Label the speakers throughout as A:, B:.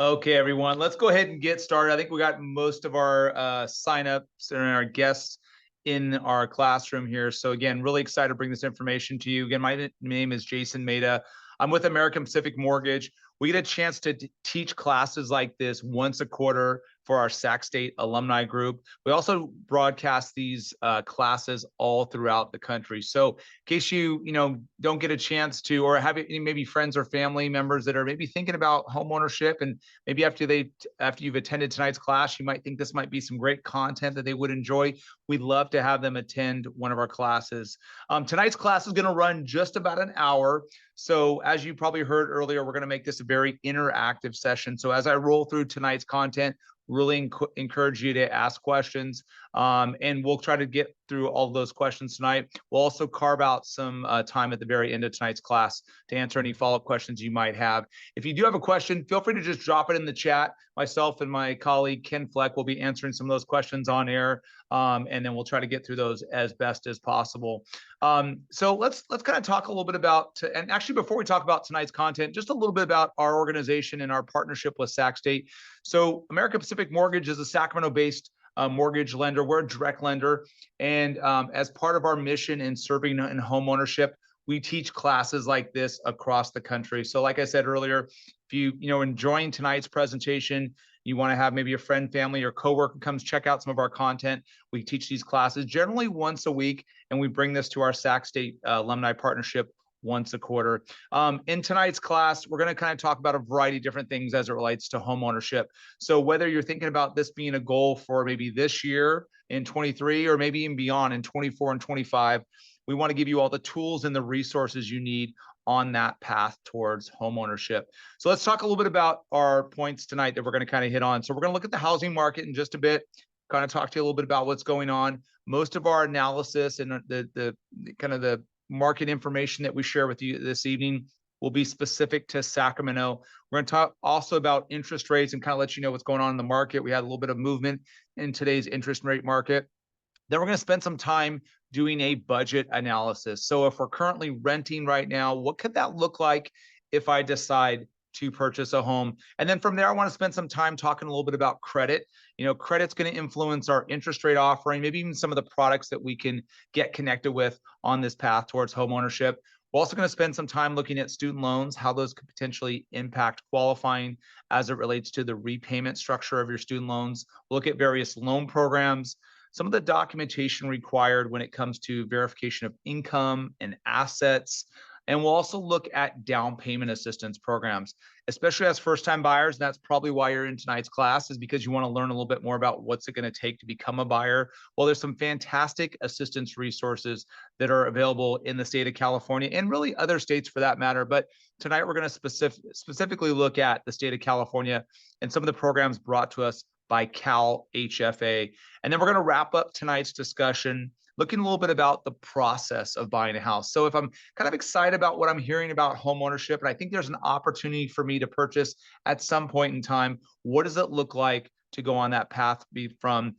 A: Okay, everyone, let's go ahead and get started. I think we got most of our signups and our guests in our classroom here. So again, really excited to bring this information to you. Again, my name is Jason Maida. I'm with American Pacific Mortgage. We get a chance to teach classes like this once a quarter for our Sac State alumni group. We also broadcast these classes all throughout the country. So in case you don't get a chance to, or have maybe friends or family members that are maybe thinking about home ownership, and maybe after you've attended tonight's class, you might think this might be some great content that they would enjoy. We'd love to have them attend one of our classes. Tonight's class is going to run just about an hour. So as you probably heard earlier, we're going to make this a very interactive session. So as I roll through tonight's content, really encourage you to ask questions, and we'll try to get through all of those questions tonight. We'll also carve out some time at the very end of tonight's class to answer any follow-up questions you might have. If you do have a question, feel free to just drop it in the chat. Myself and my colleague Ken Fleck will be answering some of those questions on air, and then we'll try to get through those as best as possible. So let's kind of talk a little bit about, and actually before we talk about tonight's content, just a little bit about our organization and our partnership with Sac State. So American Pacific Mortgage is a Sacramento-based mortgage lender. We're a direct lender, and as part of our mission in serving in home ownership, we teach classes like this across the country. So like I said earlier, if you enjoying tonight's presentation, you want to have maybe a friend, family, or coworker comes check out some of our content. We teach these classes generally once a week, and we bring this to our Sac State alumni partnership once a quarter. In tonight's class, we're going to kind of talk about a variety of different things as it relates to home ownership. So whether you're thinking about this being a goal for maybe this year in 23, or maybe even beyond in 24 and 25, we want to give you all the tools and the resources you need on that path towards home ownership. So let's talk a little bit about our points tonight that we're going to kind of hit on. So we're going to look at the housing market in just a bit, kind of talk to you a little bit about what's going on. Most of our analysis and the kind of the market information that we share with you this evening will be specific to Sacramento. We're going to talk also about interest rates and kind of let you know what's going on in the market. We had a little bit of movement in today's interest rate market. Then we're going to spend some time doing a budget analysis. So if we're currently renting right now, what could that look like if I decide to purchase a home? And then from there, I want to spend some time talking a little bit about credit. Credit's going to influence our interest rate offering, maybe even some of the products that we can get connected with on this path towards home ownership. We're also going to spend some time looking at student loans, how those could potentially impact qualifying as it relates to the repayment structure of your student loans. We'll look at various loan programs, some of the documentation required when it comes to verification of income and assets. And we'll also look at down payment assistance programs, especially as first-time buyers. And that's probably why you're in tonight's class, is because you want to learn a little bit more about what's it going to take to become a buyer. Well, there's some fantastic assistance resources that are available in the state of California, and really other states for that matter. But tonight we're going to specifically look at the state of California and some of the programs brought to us by CalHFA. And then we're going to wrap up tonight's discussion looking a little bit about the process of buying a house. So if I'm kind of excited about what I'm hearing about home ownership, and I think there's an opportunity for me to purchase at some point in time, what does it look like to go on that path, from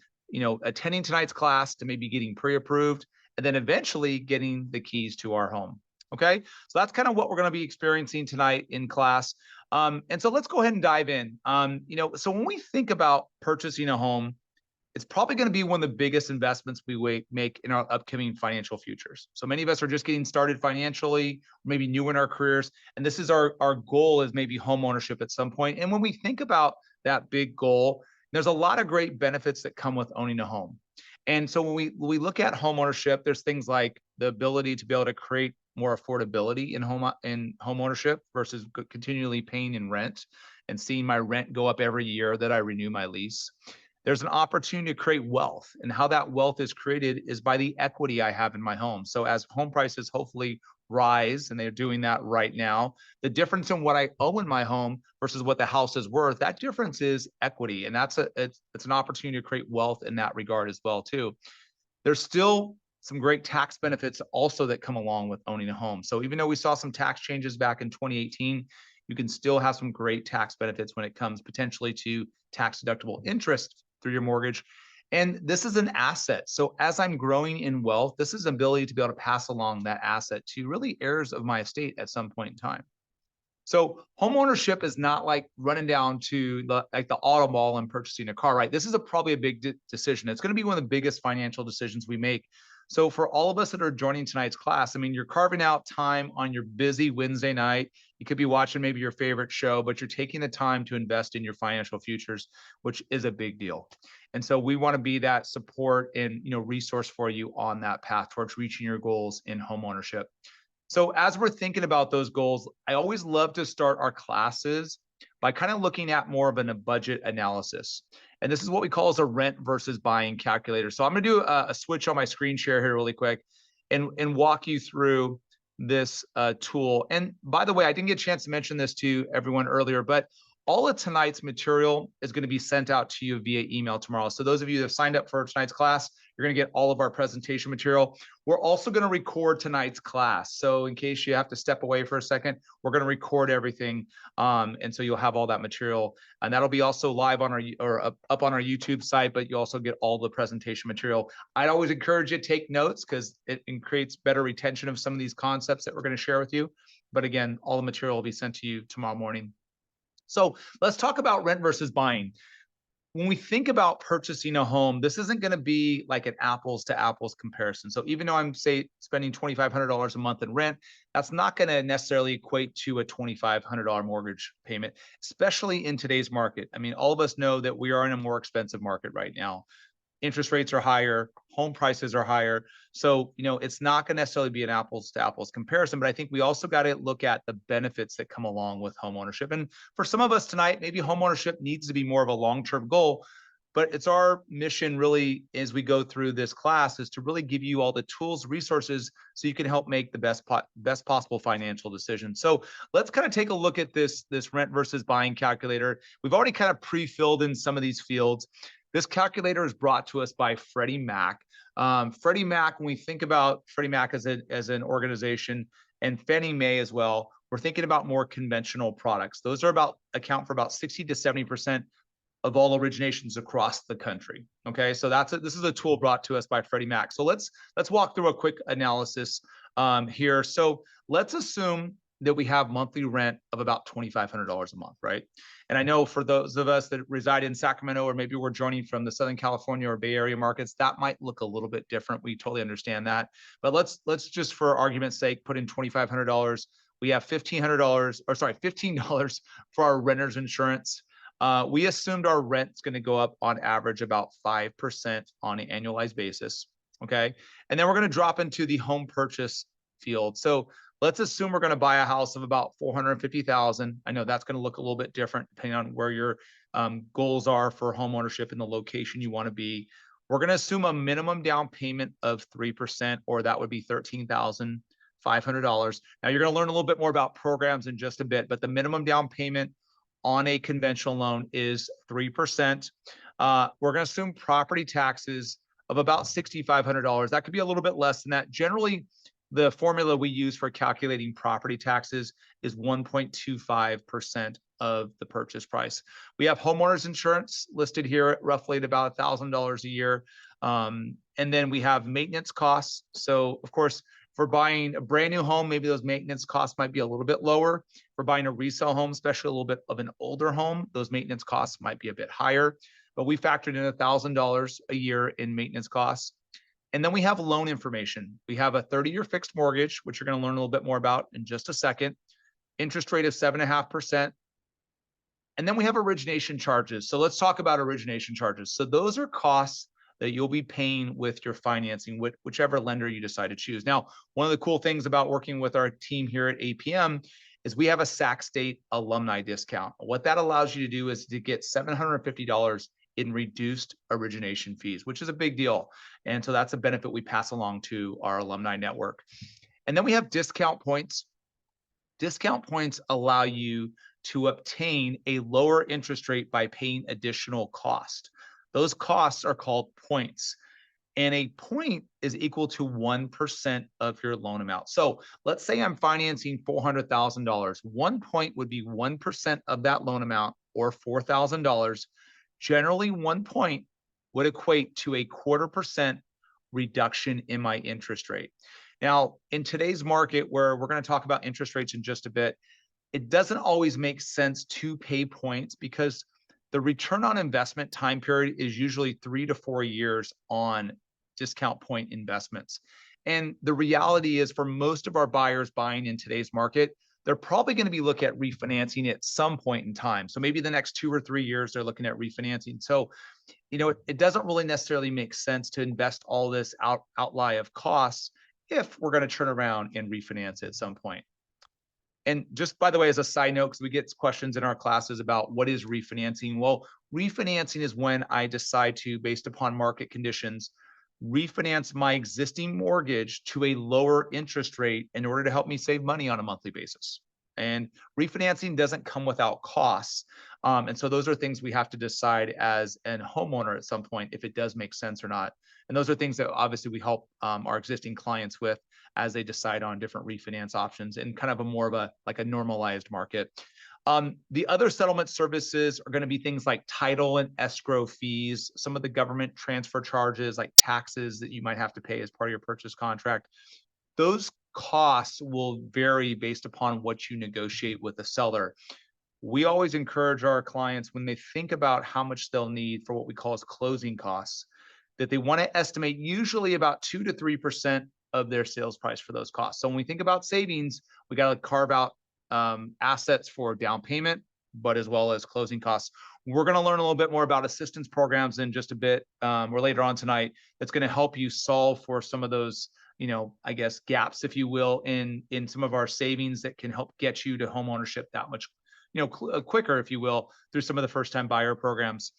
A: attending tonight's class to maybe getting pre-approved, and then eventually getting the keys to our home? Okay, so that's kind of what we're going to be experiencing tonight in class. And so let's go ahead and dive in. So when we think about purchasing a home, it's probably going to be one of the biggest investments we make in our upcoming financial futures. So many of us are just getting started financially, maybe new in our careers, and this is our goal, is maybe home ownership at some point. And when we think about that big goal, there's a lot of great benefits that come with owning a home. And so when we look at home ownership, there's things like the ability to be able to create more affordability in home ownership versus continually paying in rent and seeing my rent go up every year that I renew my lease. There's an opportunity to create wealth, and how that wealth is created is by the equity I have in my home. So as home prices hopefully rise, and they're doing that right now, the difference in what I owe in my home versus what the house is worth, that difference is equity. And it's an opportunity to create wealth in that regard as well too. There's still some great tax benefits also that come along with owning a home. So even though we saw some tax changes back in 2018, you can still have some great tax benefits when it comes potentially to tax deductible interest through your mortgage. And this is an asset. So as I'm growing in wealth, this is an ability to be able to pass along that asset to really heirs of my estate at some point in time. So home ownership is not like running down to the auto mall and purchasing a car, right? This is probably a big decision. It's going to be one of the biggest financial decisions we make. So for all of us that are joining tonight's class, I mean, you're carving out time on your busy Wednesday night. You could be watching maybe your favorite show, but you're taking the time to invest in your financial futures, which is a big deal. And so we want to be that support and resource for you on that path towards reaching your goals in home ownership. So as we're thinking about those goals, I always love to start our classes by kind of looking at more of a budget analysis. And this is what we call as a rent versus buying calculator. So I'm going to do a switch on my screen share here really quick and walk you through this tool. And by the way, I didn't get a chance to mention this to everyone earlier, but all of tonight's material is going to be sent out to you via email tomorrow. So those of you that have signed up for tonight's class, you're going to get all of our presentation material. We're also going to record tonight's class. So in case you have to step away for a second, we're going to record everything. And so you'll have all that material. And that'll be also live on up on our YouTube site, but you also get all the presentation material. I'd always encourage you to take notes because it creates better retention of some of these concepts that we're going to share with you. But again, all the material will be sent to you tomorrow morning. So let's talk about rent versus buying. When we think about purchasing a home, this isn't going to be like an apples to apples comparison. So even though I'm spending $2,500 a month in rent, that's not going to necessarily equate to a $2,500 mortgage payment, especially in today's market. I mean, all of us know that we are in a more expensive market right now. Interest rates are higher, home prices are higher. So, it's not going to necessarily be an apples to apples comparison, but I think we also got to look at the benefits that come along with home ownership. And for some of us tonight, maybe home ownership needs to be more of a long-term goal, but it's our mission really as we go through this class is to really give you all the tools, resources, so you can help make the best possible financial decision. So let's kind of take a look at this rent versus buying calculator. We've already kind of pre-filled in some of these fields. This calculator is brought to us by Freddie Mac. Freddie Mac, when we think about Freddie Mac as an organization and Fannie Mae as well, we're thinking about more conventional products. Those account for about 60 to 70% of all originations across the country. Okay, so this is a tool brought to us by Freddie Mac. So let's walk through a quick analysis here. So let's assume that we have monthly rent of about $2,500 a month, right? And I know for those of us that reside in Sacramento, or maybe we're joining from the Southern California or Bay Area markets, that might look a little bit different. We totally understand that. But let's just, for argument's sake, put in $2,500. We have $15 for our renter's insurance. We assumed our rent's going to go up on average about 5% on an annualized basis. Okay. And then we're going to drop into the home purchase field. So let's assume we're going to buy a house of about $450,000. I know that's going to look a little bit different depending on where your goals are for home ownership and the location you want to be. We're going to assume a minimum down payment of 3%, or that would be $13,500. Now you're going to learn a little bit more about programs in just a bit, but the minimum down payment on a conventional loan is 3%. We're going to assume property taxes of about $6,500. That could be a little bit less than that. Generally, the formula we use for calculating property taxes is 1.25% of the purchase price. We have homeowners insurance listed here at roughly at about $1,000 a year. And then we have maintenance costs. So of course, for buying a brand new home, maybe those maintenance costs might be a little bit lower. For buying a resale home, especially a little bit of an older home, those maintenance costs might be a bit higher. But we factored in $1,000 a year in maintenance costs. And then we have loan information. We have a 30-year fixed mortgage, which you're going to learn a little bit more about in just a second. Interest rate of 7.5%. And then we have origination charges. So let's talk about origination charges. So those are costs that you'll be paying with your financing, whichever lender you decide to choose. Now, one of the cool things about working with our team here at APM is we have a Sac State alumni discount. What that allows you to do is to get $750 in reduced origination fees, which is a big deal. And so that's a benefit we pass along to our alumni network. And then we have discount points. Discount points allow you to obtain a lower interest rate by paying additional cost. Those costs are called points. And a point is equal to 1% of your loan amount. So let's say I'm financing $400,000. 1 point would be 1% of that loan amount, or $4,000. Generally, 1 point would equate to a 0.25% reduction in my interest rate. Now, in today's market, where we're going to talk about interest rates in just a bit, it doesn't always make sense to pay points because the return on investment time period is usually 3 to 4 years on discount point investments. And the reality is for most of our buyers buying in today's market, they're probably going to be looking at refinancing at some point in time. So maybe the next 2 or 3 years, they're looking at refinancing. So, it doesn't really necessarily make sense to invest all this outlay of costs if we're going to turn around and refinance at some point. And just by the way, as a side note, because we get questions in our classes about what is refinancing. Well, refinancing is when I decide to, based upon market conditions, refinance my existing mortgage to a lower interest rate in order to help me save money on a monthly basis. And refinancing doesn't come without costs. And so those are things we have to decide as a homeowner at some point if it does make sense or not. And those are things that obviously we help our existing clients with as they decide on different refinance options in kind of a more of a like a normalized market. The other settlement services are going to be things like title and escrow fees, some of the government transfer charges like taxes that you might have to pay as part of your purchase contract. Those costs will vary based upon what you negotiate with the seller. We always encourage our clients when they think about how much they'll need for what we call as closing costs, that they want to estimate usually about 2 to 3% of their sales price for those costs. So when we think about savings, we got to carve out assets for down payment, but as well as closing costs. We're going to learn a little bit more about assistance programs in just a bit or later on tonight. That's going to help you solve for some of those, I guess, gaps, if you will, in some of our savings that can help get you to home ownership that much, quicker, if you will, through some of the first-time buyer programs.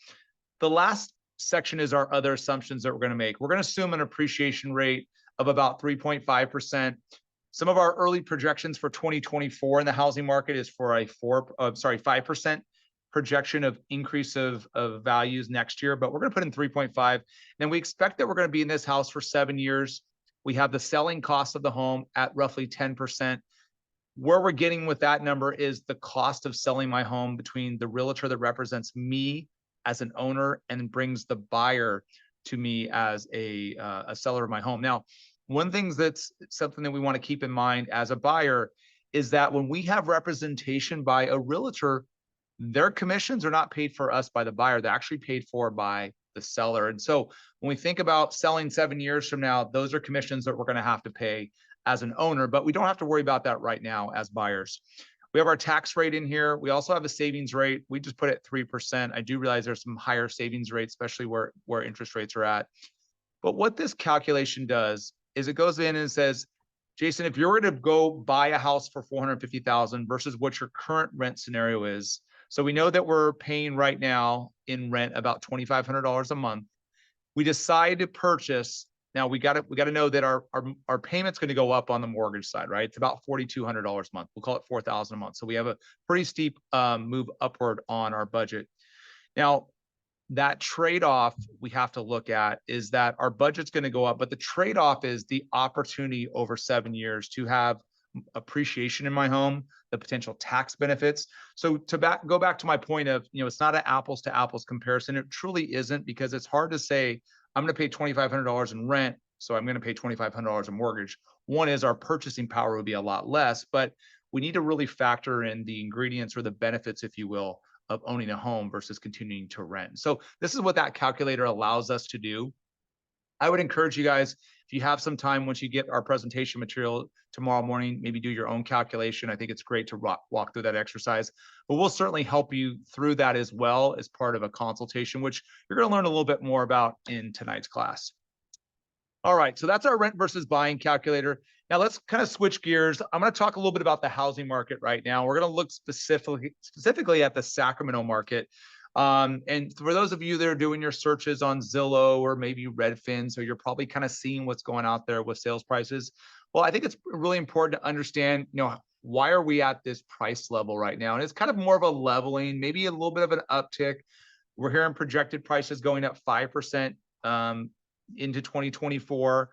A: The last section is our other assumptions that we're going to make. We're going to assume an appreciation rate of about 3.5%. Some of our early projections for 2024 in the housing market is for a 5% projection of increase of values next year, but we're going to put in 3.5. And we expect that we're going to be in this house for 7 years. We have the selling cost of the home at roughly 10%. Where we're getting with that number is the cost of selling my home between the realtor that represents me as an owner and brings the buyer to me as a seller of my home. Now, one thing that's something that we want to keep in mind as a buyer is that when we have representation by a realtor, their commissions are not paid for us by the buyer. They're actually paid for by the seller. And so when we think about selling 7 years from now, those are commissions that we're going to have to pay as an owner, but we don't have to worry about that right now as buyers. We have our tax rate in here. We also have a savings rate. We just put it 3%. I do realize there's some higher savings rates, especially where interest rates are at. But what this calculation does is it goes in and says, Jason, if you're going to go buy a house for $450,000 versus what your current rent scenario is. So we know that we're paying right now in rent about $2,500 a month. We decide to purchase. Now we got to know that our payment's going to go up on the mortgage side, right? It's about $4,200 a month. We'll call it $4,000 a month. So we have a pretty steep move upward on our budget. Now, that trade-off we have to look at is that our budget's going to go up, but the trade-off is the opportunity over 7 years to have appreciation in my home, the potential tax benefits. So to go back to my point of, it's not an apples to apples comparison. It truly isn't, because it's hard to say, I'm going to pay $2,500 in rent, so I'm going to pay $2,500 in mortgage. One is our purchasing power would be a lot less, but we need to really factor in the ingredients or the benefits, if you will, of owning a home versus continuing to rent. So this is what that calculator allows us to do. I would encourage you guys, if you have some time, once you get our presentation material tomorrow morning, maybe do your own calculation. I think it's great to walk through that exercise, but we'll certainly help you through that as well as part of a consultation, which you're going to learn a little bit more about in tonight's class. All right, so that's our rent versus buying calculator. Now let's kind of switch gears. I'm going to talk a little bit about the housing market right now. We're going to look specifically at the Sacramento market. And for those of you that are doing your searches on Zillow or maybe Redfin, so you're probably kind of seeing what's going out there with sales prices. Well, I think it's really important to understand, why are we at this price level right now? And it's kind of more of a leveling, maybe a little bit of an uptick. We're hearing projected prices going up 5% into 2024.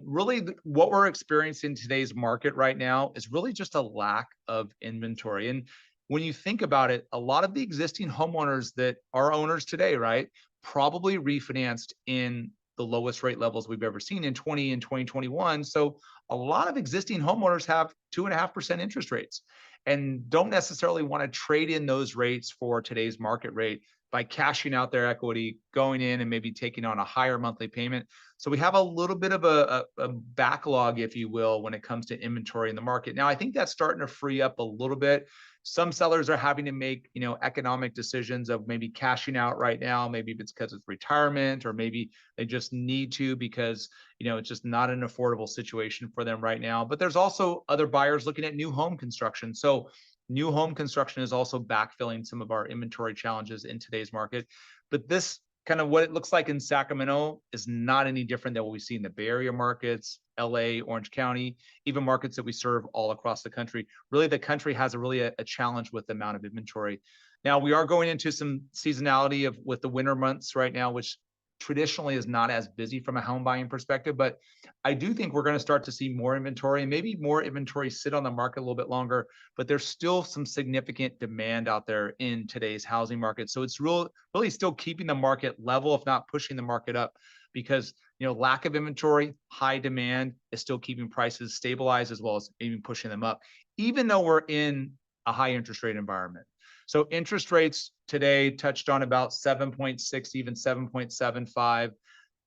A: Really, what we're experiencing in today's market right now is really just a lack of inventory. And when you think about it, a lot of the existing homeowners that are owners today, right, probably refinanced in the lowest rate levels we've ever seen in 2021. So a lot of existing homeowners have 2.5% interest rates. and don't necessarily want to trade in those rates for today's market rate by cashing out their equity, going in and maybe taking on a higher monthly payment. So we have a little bit of a backlog, if you will, when it comes to inventory in the market. Now, I think that's starting to free up a little bit. Some sellers are having to make, economic decisions of maybe cashing out right now. Maybe it's because it's retirement, or maybe they just need to because, it's just not an affordable situation for them right now. But there's also other buyers looking at new home construction. So new home construction is also backfilling some of our inventory challenges in today's market. But this kind of what it looks like in Sacramento is not any different than what we see in the Bay Area markets, LA, Orange County, even markets that we serve all across the country. Really, the country has a challenge with the amount of inventory. Now, we are going into some seasonality with the winter months right now, which traditionally is not as busy from a home buying perspective, but I do think we're going to start to see more inventory, and maybe more inventory sit on the market a little bit longer, but there's still some significant demand out there in today's housing market. So it's really still keeping the market level, if not pushing the market up, because lack of inventory, high demand is still keeping prices stabilized, as well as even pushing them up, even though we're in a high interest rate environment. So interest rates today touched on about 7.6, even 7.75.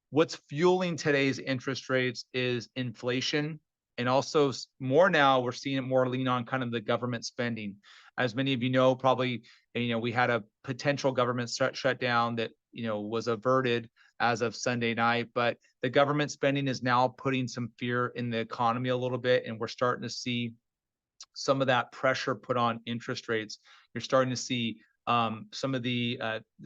A: What's fueling today's interest rates is inflation. And also more now, we're seeing it more lean on kind of the government spending. As many of you know, probably, we had a potential government shutdown that, was averted as of Sunday night, but the government spending is now putting some fear in the economy a little bit. And we're starting to see some of that pressure put on interest rates. You're starting to see some of the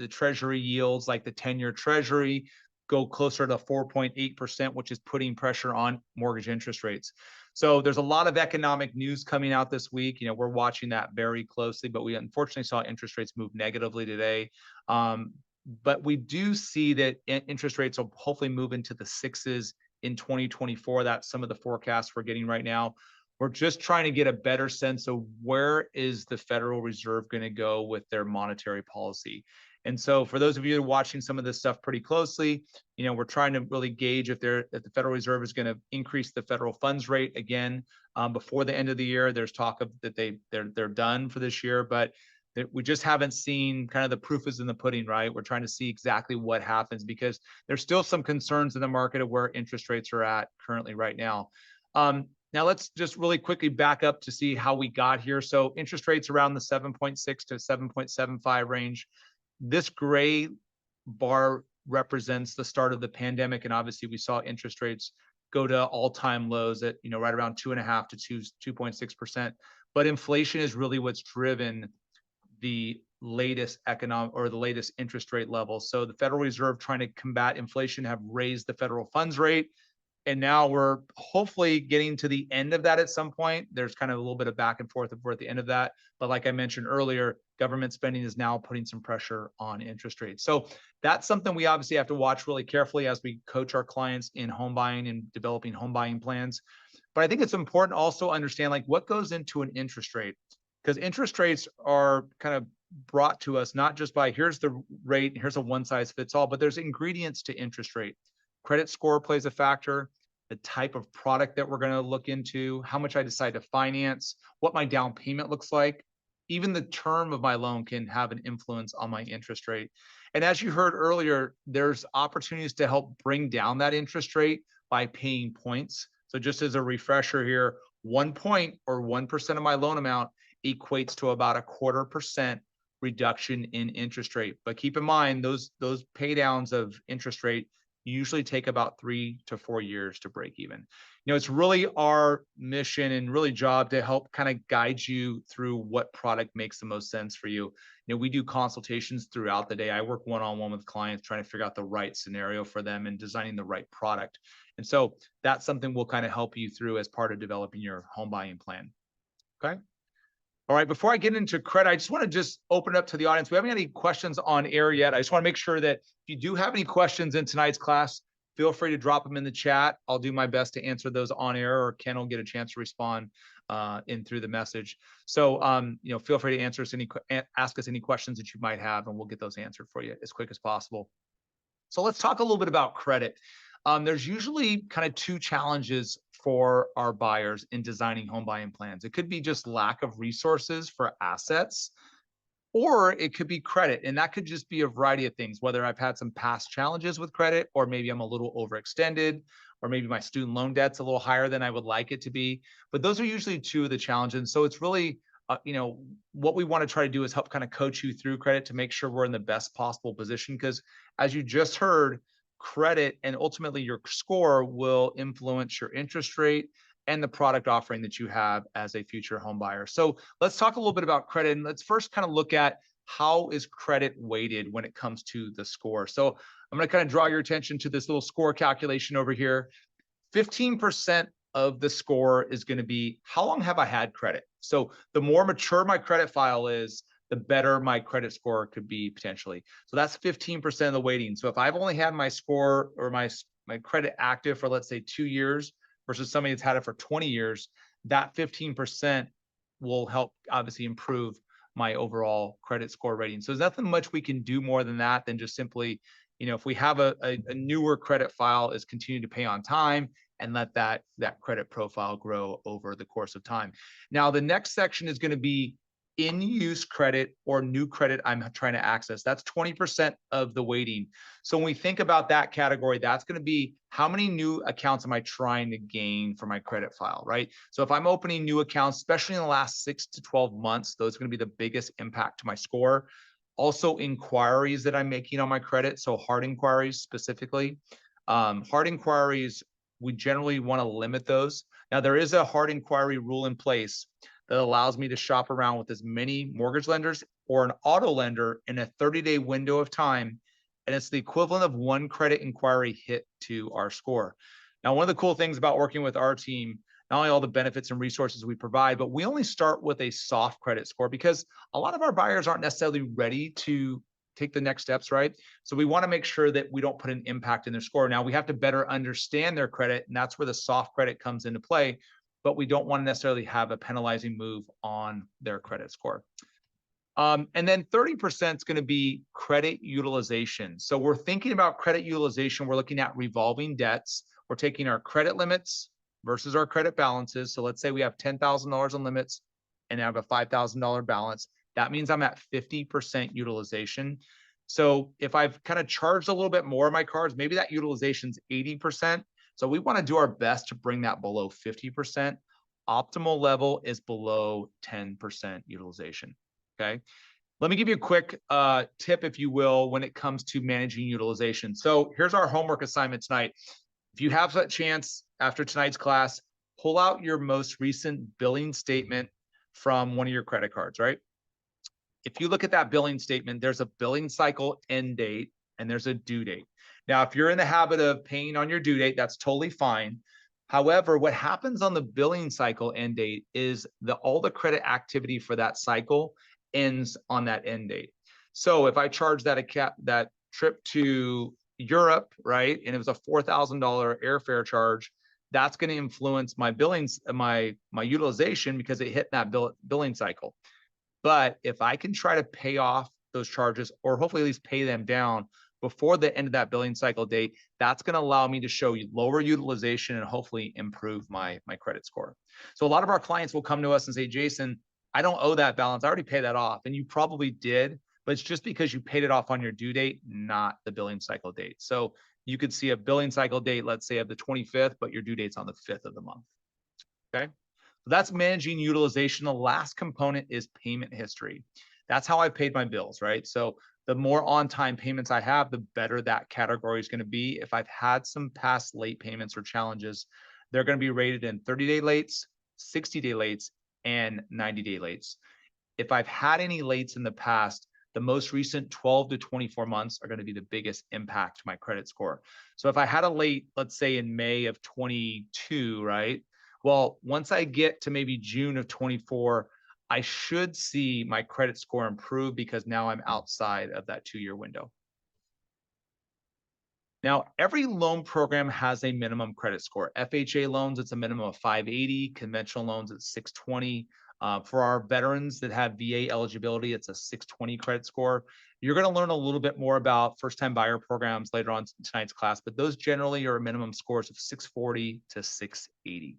A: treasury yields, like the 10-year treasury, go closer to 4.8%, which is putting pressure on mortgage interest rates. So there's a lot of economic news coming out this week. We're watching that very closely, but we unfortunately saw interest rates move negatively today. But we do see that interest rates will hopefully move into the sixes in 2024. That's some of the forecasts we're getting right now. We're just trying to get a better sense of where is the Federal Reserve going to go with their monetary policy. And so for those of you watching some of this stuff pretty closely, we're trying to really gauge if the Federal Reserve is going to increase the federal funds rate again before the end of the year. There's talk of that they're done for this year, but we just haven't seen kind of the proof is in the pudding, right? We're trying to see exactly what happens, because there's still some concerns in the market of where interest rates are at currently right now. Now, let's just really quickly back up to see how we got here. So interest rates around the 7.6 to 7.75 range. This gray bar represents the start of the pandemic. And obviously, we saw interest rates go to all-time lows at, right around 2.5 to 2.6%. But inflation is really what's driven the latest the latest interest rate level. So the Federal Reserve, trying to combat inflation, have raised the federal funds rate. And now we're hopefully getting to the end of that at some point. There's kind of a little bit of back and forth if we're at the end of that. But like I mentioned earlier, government spending is now putting some pressure on interest rates. So that's something we obviously have to watch really carefully as we coach our clients in home buying and developing home buying plans. But I think it's important also to understand what goes into an interest rate, because interest rates are kind of brought to us not just by here's the rate, here's a one size fits all, but there's ingredients to interest rate. Credit score plays a factor, the type of product that we're going to look into, how much I decide to finance, what my down payment looks like. Even the term of my loan can have an influence on my interest rate. And as you heard earlier, there's opportunities to help bring down that interest rate by paying points. So just as a refresher here, 1 point or 1% of my loan amount equates to about 0.25% reduction in interest rate. But keep in mind, those pay downs of interest rate usually take about 3 to 4 years to break even. It's really our mission and really job to help kind of guide you through what product makes the most sense for you. We do consultations throughout the day. I work one-on-one with clients trying to figure out the right scenario for them and designing the right product. And so that's something we'll kind of help you through as part of developing your home buying plan. Okay. All right, before I get into credit, I just want to open it up to the audience. We haven't had any questions on air yet. I just want to make sure that if you do have any questions in tonight's class, feel free to drop them in the chat. I'll do my best to answer those on air, or Ken will get a chance to respond in through the message. So, feel free to ask us any questions that you might have, and we'll get those answered for you as quick as possible. So let's talk a little bit about credit. There's usually kind of two challenges for our buyers in designing home buying plans. It could be just lack of resources for assets, or it could be credit. And that could just be a variety of things, whether I've had some past challenges with credit, or maybe I'm a little overextended, or maybe my student loan debt's a little higher than I would like it to be. But those are usually two of the challenges. And so it's really, what we want to try to do is help kind of coach you through credit to make sure we're in the best possible position. Because as you just heard, credit and ultimately your score will influence your interest rate and the product offering that you have as a future home buyer. So let's talk a little bit about credit, and let's first kind of look at how is credit weighted when it comes to the score. So I'm going to kind of draw your attention to this little score calculation over here. 15% of the score is going to be how long have I had credit? So the more mature my credit file is, the better my credit score could be potentially. So that's 15% of the weighting. So if I've only had my score or my credit active for, let's say, 2 years versus somebody that's had it for 20 years, that 15% will help obviously improve my overall credit score rating. So there's nothing much we can do more than that, than just simply, if we have a newer credit file, is continue to pay on time and let that credit profile grow over the course of time. Now, the next section is going to be in-use credit or new credit I'm trying to access. That's 20% of the weighting. So when we think about that category, that's going to be how many new accounts am I trying to gain for my credit file, right? So if I'm opening new accounts, especially in the last 6 to 12 months, those are going to be the biggest impact to my score. Also, inquiries that I'm making on my credit. So hard inquiries specifically. Hard inquiries, we generally want to limit those. Now, there is a hard inquiry rule in place that allows me to shop around with as many mortgage lenders or an auto lender in a 30-day window of time. And it's the equivalent of one credit inquiry hit to our score. Now, one of the cool things about working with our team, not only all the benefits and resources we provide, but we only start with a soft credit score because a lot of our buyers aren't necessarily ready to take the next steps, right? So we want to make sure that we don't put an impact in their score. Now, we have to better understand their credit, and that's where the soft credit comes into play, but we don't want to necessarily have a penalizing move on their credit score. And then 30% is going to be credit utilization. So we're thinking about credit utilization. We're looking at revolving debts. We're taking our credit limits versus our credit balances. So let's say we have $10,000 in limits and I have a $5,000 balance. That means I'm at 50% utilization. So if I've kind of charged a little bit more of my cards, maybe that utilization is 80%. So we want to do our best to bring that below 50%. Optimal level is below 10% utilization. Okay. Let me give you a quick tip, if you will, when it comes to managing utilization. So here's our homework assignment tonight. If you have that chance after tonight's class, pull out your most recent billing statement from one of your credit cards, right? If you look at that billing statement, there's a billing cycle end date and there's a due date. Now, if you're in the habit of paying on your due date, that's totally fine. However, what happens on the billing cycle end date is all the credit activity for that cycle ends on that end date. So if I charge that trip to Europe, right, and it was a $4,000 airfare charge, that's going to influence my billings, my utilization, because it hit that billing cycle. But if I can try to pay off those charges, or hopefully at least pay them down before the end of that billing cycle date, that's going to allow me to show you lower utilization and hopefully improve my credit score. So a lot of our clients will come to us and say, Jason, I don't owe that balance. I already paid that off. And you probably did, but it's just because you paid it off on your due date, not the billing cycle date. So you could see a billing cycle date, let's say of the 25th, but your due date's on the 5th of the month. Okay. So that's managing utilization. The last component is payment history. That's how I paid my bills, right? So the more on-time payments I have, the better that category is going to be. If I've had some past late payments or challenges, they're going to be rated in 30-day lates, 60-day lates, and 90-day lates. If I've had any lates in the past, the most recent 12 to 24 months are going to be the biggest impact to my credit score. So if I had a late, let's say in May of 22, right? Well, once I get to maybe June of 24, I should see my credit score improve because now I'm outside of that 2-year window. Now, every loan program has a minimum credit score. FHA loans, it's a minimum of 580. Conventional loans, it's 620. For our veterans that have VA eligibility, it's a 620 credit score. You're going to learn a little bit more about first-time buyer programs later on in tonight's class, but those generally are minimum scores of 640 to 680.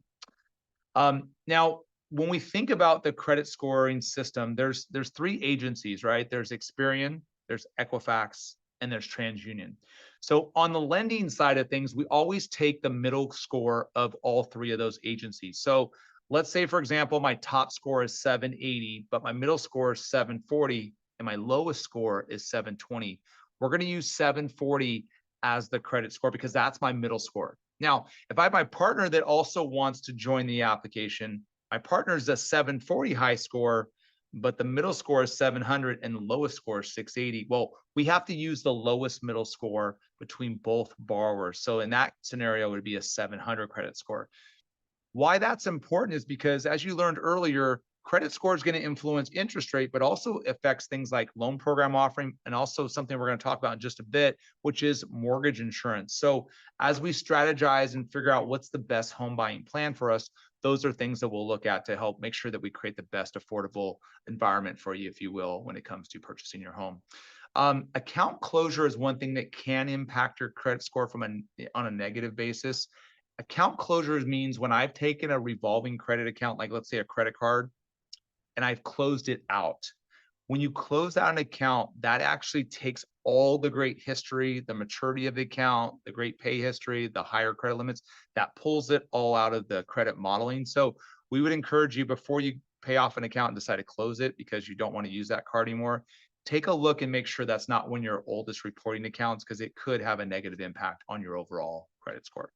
A: Now, when we think about the credit scoring system, there's three agencies, right? There's Experian, there's Equifax, and there's TransUnion. So on the lending side of things, we always take the middle score of all three of those agencies. So let's say, for example, my top score is 780, but my middle score is 740, and my lowest score is 720. We're going to use 740 as the credit score because that's my middle score. Now, if I have my partner that also wants to join the application, my partner is a 740 high score, but the middle score is 700 and the lowest score is 680. Well, we have to use the lowest middle score between both borrowers. So in that scenario, it would be a 700 credit score. Why that's important is because, as you learned earlier, credit score is going to influence interest rate, but also affects things like loan program offering, and also something we're going to talk about in just a bit, which is mortgage insurance. So as we strategize and figure out what's the best home buying plan for us, those are things that we'll look at to help make sure that we create the best affordable environment for you, if you will, when it comes to purchasing your home. Account closure is one thing that can impact your credit score on a negative basis. Account closure means when I've taken a revolving credit account, like let's say a credit card, and I've closed it out. When you close out an account, that actually takes all the great history, the maturity of the account, the great pay history, the higher credit limits, that pulls it all out of the credit modeling. So we would encourage you, before you pay off an account and decide to close it because you don't want to use that card anymore, take a look and make sure that's not one of your oldest reporting accounts, because it could have a negative impact on your overall credit score.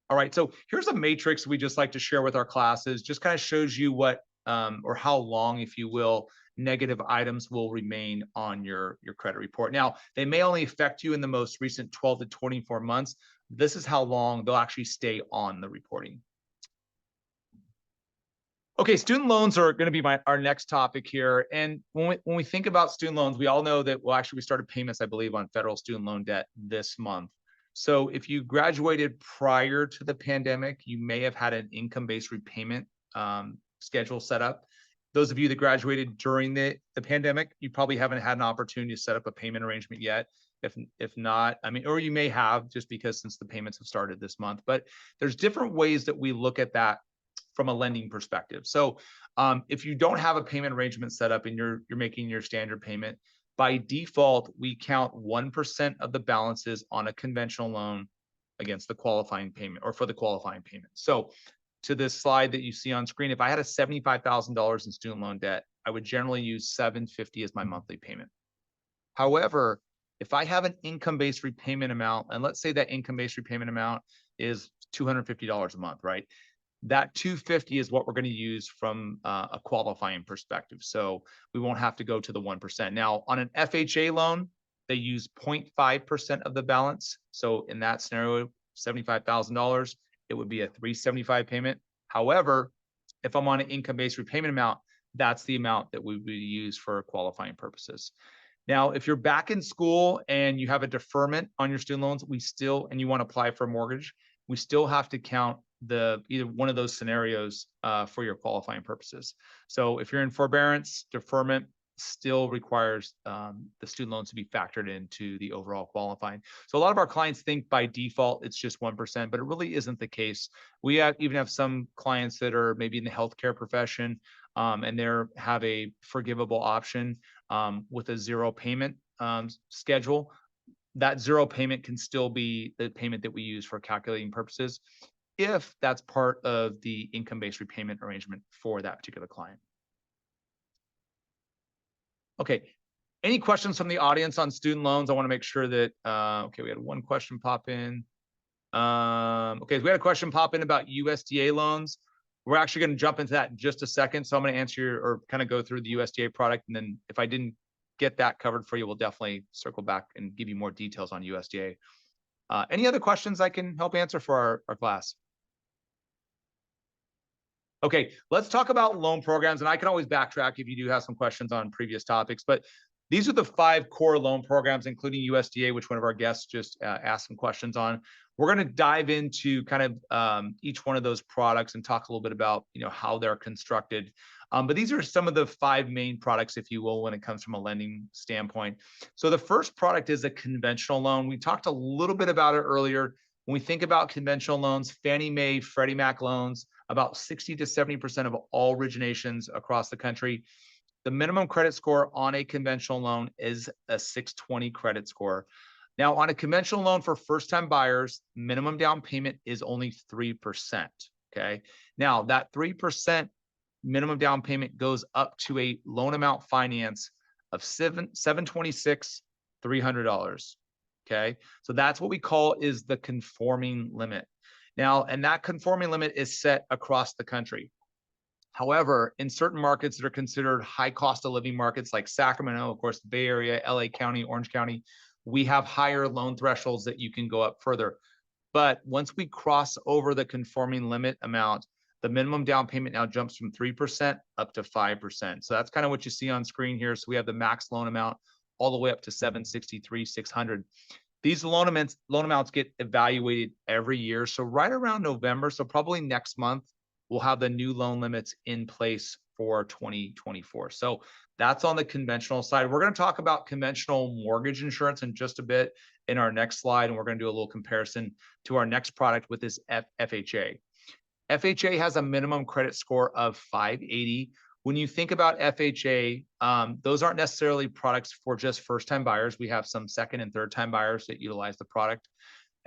A: All right, so here's a matrix we just like to share with our classes. Just kind of shows you what or how long, if you will, negative items will remain on your credit report. Now, they may only affect you in the most recent 12 to 24 months. This is how long they'll actually stay on the reporting. Okay, student loans are going to be our next topic here. And when we think about student loans, we all know that, well, actually, we started payments, I believe, on federal student loan debt this month. So if you graduated prior to the pandemic, you may have had an income-based repayment schedule set up. Those of you that graduated during the pandemic, you probably haven't had an opportunity to set up a payment arrangement yet. If not, I mean, or you may have, just because since the payments have started this month. But there's different ways that we look at that from a lending perspective. So if you don't have a payment arrangement set up and you're making your standard payment, by default, we count 1% of the balances on a conventional loan against the qualifying payment, or for the qualifying payment. So to this slide that you see on screen, if I had a $75,000 in student loan debt, I would generally use $750 as my monthly payment. However, if I have an income-based repayment amount, and let's say that income-based repayment amount is $250 a month, right? That $250 is what we're going to use from a qualifying perspective. So we won't have to go to the 1%. Now, on an FHA loan, they use 0.5% of the balance. So in that scenario, $75,000, it would be a $375 payment. However, if I'm on an income-based repayment amount, that's the amount that we would use for qualifying purposes. Now, if you're back in school and you have a deferment on your student loans, and you want to apply for a mortgage, we still have to count either one of those scenarios for your qualifying purposes. So if you're in forbearance, deferment still requires the student loans to be factored into the overall qualifying. So a lot of our clients think by default it's just 1%, but it really isn't the case. We even have some clients that are maybe in the healthcare profession and they have a forgivable option with a zero payment schedule. That zero payment can still be the payment that we use for calculating purposes, if that's part of the income-based repayment arrangement for that particular client. Okay, any questions from the audience on student loans? I want to make sure that, okay, we had one question pop in. Okay, so we had a question pop in about USDA loans. We're actually going to jump into that in just a second. So I'm going to answer or kind of go through the USDA product. And then if I didn't get that covered for you, we'll definitely circle back and give you more details on USDA. Any other questions I can help answer for our class? Okay, let's talk about loan programs, and I can always backtrack if you do have some questions on previous topics. But These are the 5 core loan programs, including USDA, which one of our guests just asked some questions on. We're going to dive into kind of each one of those products and talk a little bit about, how they're constructed. But these are some of the 5 main products, if you will, when it comes from a lending standpoint. So the first product is a conventional loan. We talked a little bit about it earlier. When we think about conventional loans, Fannie Mae, Freddie Mac loans, about 60 to 70% of all originations across the country. The minimum credit score on a conventional loan is a 620 credit score. Now, on a conventional loan for first-time buyers, minimum down payment is only 3%. Okay. Now, that 3% minimum down payment goes up to a loan amount finance of $726, $300. Okay. So that's what we call is the conforming limit. Now, and that conforming limit is set across the country. However, in certain markets that are considered high cost of living markets like Sacramento, of course, the Bay Area, LA County, Orange County, we have higher loan thresholds that you can go up further. But once we cross over the conforming limit amount, the minimum down payment now jumps from 3% up to 5%. So that's kind of what you see on screen here. So we have the max loan amount all the way up to $763,600. These loan amounts get evaluated every year. So right around November, so probably next month, we'll have the new loan limits in place for 2024. So that's on the conventional side. We're going to talk about conventional mortgage insurance in just a bit in our next slide, and we're going to do a little comparison to our next product with this FHA. FHA has a minimum credit score of 580. When you think about FHA, those aren't necessarily products for just first-time buyers. We have some second and third-time buyers that utilize the product.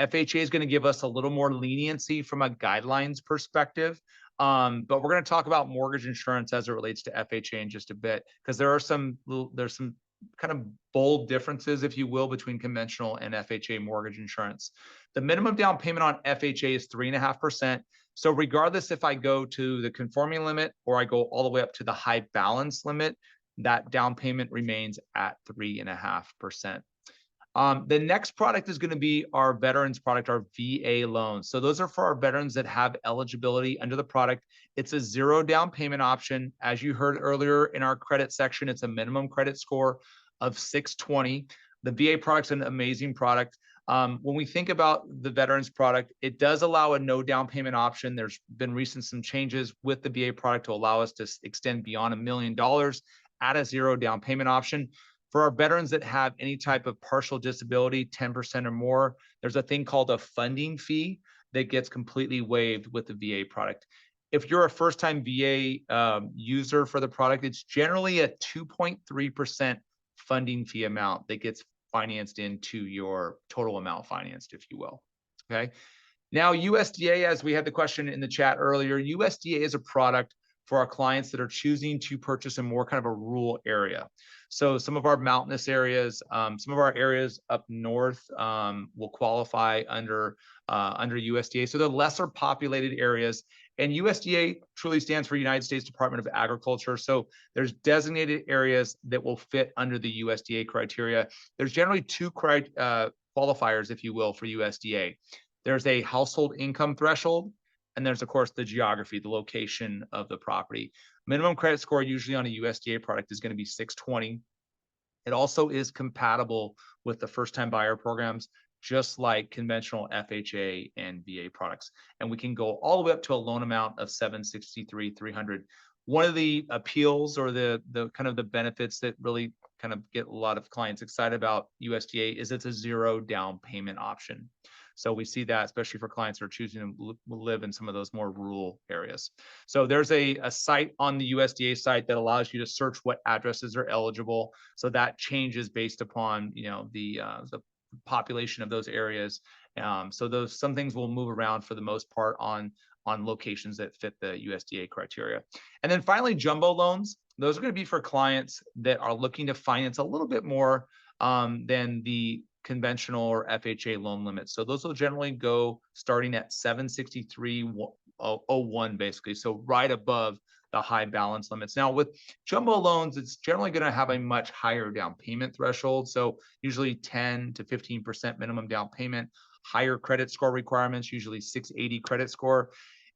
A: FHA is going to give us a little more leniency from a guidelines perspective. But we're going to talk about mortgage insurance as it relates to FHA in just a bit, because there's some kind of bold differences, if you will, between conventional and FHA mortgage insurance. The minimum down payment on FHA is 3.5%. So regardless if I go to the conforming limit or I go all the way up to the high balance limit, that down payment remains at 3.5%. The next product is going to be our veterans product, our VA loans. So those are for our veterans that have eligibility under the product. It's a 0 down payment option. As you heard earlier in our credit section, it's a minimum credit score of 620. The VA product's an amazing product. When we think about the veterans product, it does allow a no down payment option. There's been some changes with the VA product to allow us to extend beyond $1 million at a 0 down payment option. For our veterans that have any type of partial disability, 10% or more, there's a thing called a funding fee that gets completely waived with the VA product. If you're a first-time VA user for the product, it's generally a 2.3% funding fee amount that gets financed into your total amount financed, if you will. Okay. Now, USDA, as we had the question in the chat earlier, USDA is a product for our clients that are choosing to purchase in more kind of a rural area. So some of our mountainous areas, some of our areas up north will qualify under USDA. So the lesser populated areas, and USDA truly stands for United States Department of Agriculture. So there's designated areas that will fit under the USDA criteria. There's generally 2 qualifiers, if you will, for USDA. There's a household income threshold, and there's, of course, the geography, the location of the property. Minimum credit score usually on a USDA product is going to be 620. It also is compatible with the first-time buyer programs, just like conventional FHA and VA products. And we can go all the way up to a loan amount of $763,300. One of the appeals or the kind of the benefits that really kind of get a lot of clients excited about USDA is it's a 0 down payment option. So we see that, especially for clients who are choosing to live in some of those more rural areas. So there's a site on the USDA site that allows you to search what addresses are eligible. So that changes based upon, the population of those areas. So some things will move around for the most part on locations that fit the USDA criteria. And then finally, jumbo loans. Those are going to be for clients that are looking to finance a little bit more than the conventional or FHA loan limits. So those will generally go starting at 763.01 basically. So right above the high balance limits. Now with jumbo loans, it's generally going to have a much higher down payment threshold. So usually 10 to 15% minimum down payment, higher credit score requirements, usually 680 credit score.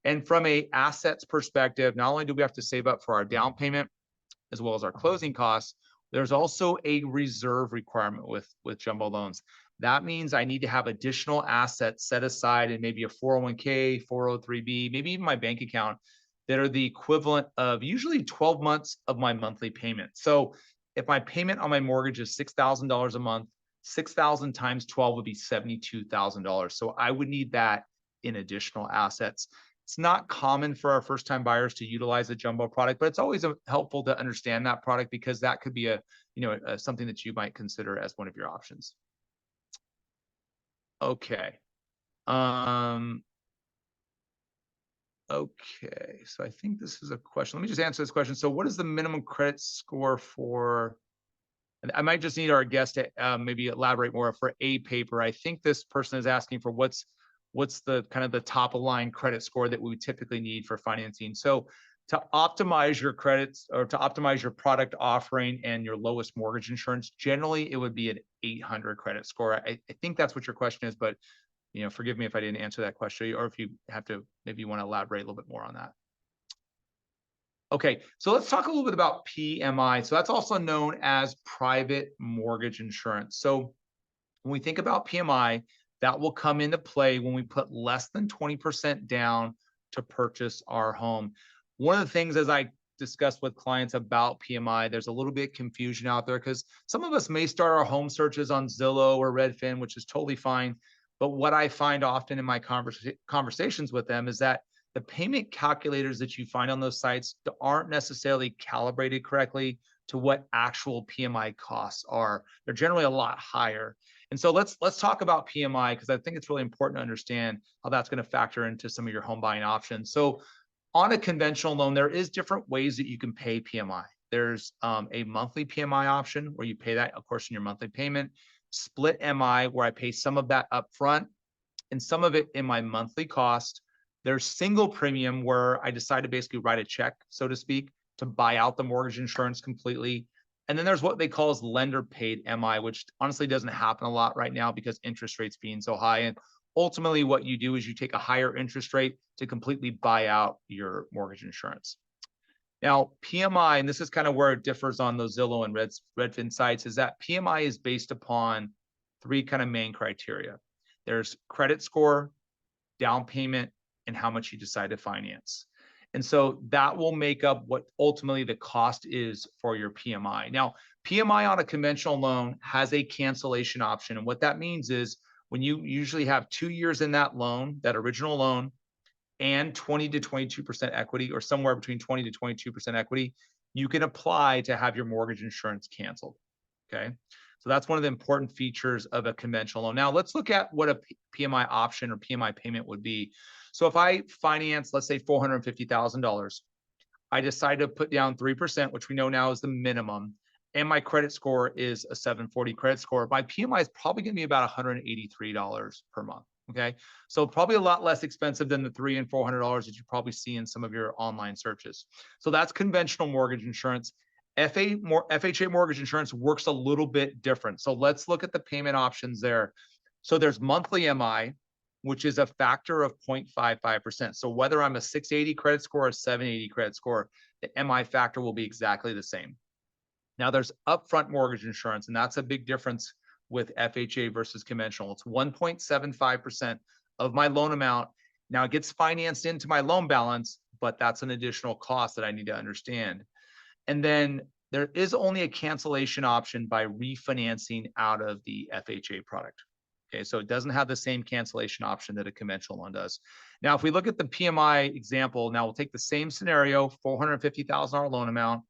A: And from a assets perspective, not only do we have to save up for our down payment, as well as our closing costs, There's also a reserve requirement with jumbo loans. That means I need to have additional assets set aside in maybe a 401k, 403b, maybe even my bank account that are the equivalent of usually 12 months of my monthly payment. So if my payment on my mortgage is $6,000 a month, 6,000 times 12 would be $72,000. So I would need that in additional assets. It's not common for our first-time buyers to utilize a jumbo product, but it's always helpful to understand that product because that could be something that you might consider as one of your options. Okay. Okay, so I think this is a question. Let me just answer this question. So what is the minimum credit score for, and I might just need our guest to maybe elaborate more for a paper. I think this person is asking for what's the kind of the top of line credit score that we would typically need for financing. So to optimize your credits or to optimize your product offering and your lowest mortgage insurance, generally it would be an 800 credit score. I think that's what your question is, but forgive me if I didn't answer that question, or if you have to, maybe you want to elaborate a little bit more on that. Okay, so let's talk a little bit about PMI. So that's also known as private mortgage insurance. So when we think about PMI, that will come into play when we put less than 20% down to purchase our home. One of the things, as I discussed with clients about PMI, there's a little bit of confusion out there because some of us may start our home searches on Zillow or Redfin, which is totally fine. But what I find often in my conversations with them is that the payment calculators that you find on those sites aren't necessarily calibrated correctly to what actual PMI costs are. They're generally a lot higher. And so let's talk about PMI because I think it's really important to understand how that's going to factor into some of your home buying options. So on a conventional loan, there is different ways that you can pay PMI. There's a monthly PMI option where you pay that, of course, in your monthly payment. Split MI, where I pay some of that upfront and some of it in my monthly cost. There's single premium, where I decide to basically write a check, so to speak, to buy out the mortgage insurance completely. And then there's what they call as lender paid MI, which honestly doesn't happen a lot right now because interest rates being so high. And ultimately what you do is you take a higher interest rate to completely buy out your mortgage insurance. Now, PMI, and this is kind of where it differs on those Zillow and Redfin sites, is that PMI is based upon three kind of main criteria. There's credit score, down payment, and how much you decide to finance. And so that will make up what ultimately the cost is for your PMI. Now, PMI on a conventional loan has a cancellation option. And what that means is when you usually have 2 years in that loan, that original loan, and 20 to 22% equity, or somewhere between 20 to 22% equity, you can apply to have your mortgage insurance canceled. Okay. So that's one of the important features of a conventional loan. Now let's look at what a PMI option or PMI payment would be. So if I finance, let's say $450,000, I decide to put down 3%, which we know now is the minimum, and my credit score is a 740 credit score, my PMI is probably going to be about $183 per month. Okay, so probably a lot less expensive than the $300 and $400 that you probably see in some of your online searches. So that's conventional mortgage insurance. FHA mortgage insurance works a little bit different. So let's look at the payment options there. So there's monthly MI, which is a factor of 0.55%. So whether I'm a 680 credit score or 780 credit score, the MI factor will be exactly the same. Now there's upfront mortgage insurance, and that's a big difference with FHA versus conventional. It's 1.75% of my loan amount. Now it gets financed into my loan balance, but that's an additional cost that I need to understand. And then there is only a cancellation option by refinancing out of the FHA product. Okay, so it doesn't have the same cancellation option that a conventional loan does. Now, if we look at the PMI example, now we'll take the same scenario, $450,000 loan amount.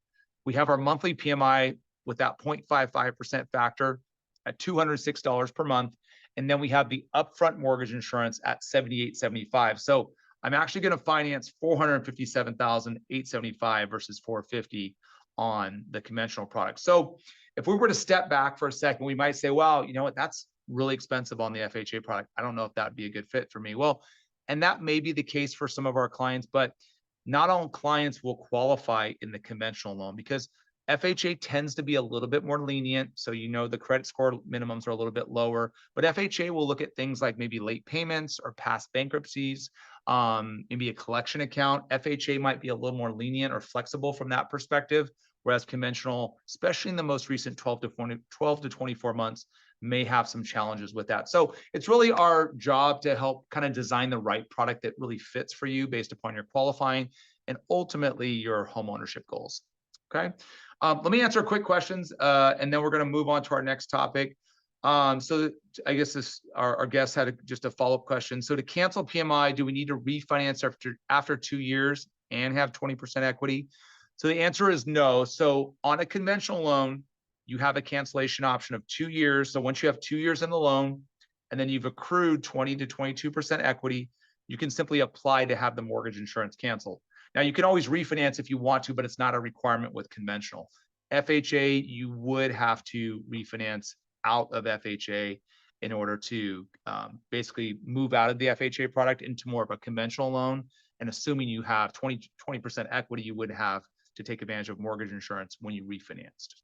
A: We have our monthly PMI with that 0.55% factor at $206 per month. And then we have the upfront mortgage insurance at $78.75. So I'm actually going to finance $457,875 versus $450 on the conventional product. So if we were to step back for a second, we might say, well, you know what, that's really expensive on the FHA product. I don't know if that would be a good fit for me. Well, and that may be the case for some of our clients, but not all clients will qualify in the conventional loan because FHA tends to be a little bit more lenient. So, the credit score minimums are a little bit lower, but FHA will look at things like maybe late payments or past bankruptcies, maybe a collection account. FHA might be a little more lenient or flexible from that perspective, whereas conventional, especially in the most recent 12 to 24 months, may have some challenges with that. So it's really our job to help kind of design the right product that really fits for you based upon your qualifying and ultimately your home ownership goals. Okay. Let me answer quick questions, and then we're going to move on to our next topic. So I guess our guest had just a follow-up question. So to cancel PMI, do we need to refinance after 2 years and have 20% equity? So the answer is no. So on a conventional loan, you have a cancellation option of 2 years. So once you have 2 years in the loan, and then you've accrued 20 to 22% equity, you can simply apply to have the mortgage insurance canceled. Now, you can always refinance if you want to, but it's not a requirement with conventional. FHA, you would have to refinance out of FHA in order to basically move out of the FHA product into more of a conventional loan. And assuming you have 20% equity, you would have to take advantage of mortgage insurance when you refinanced.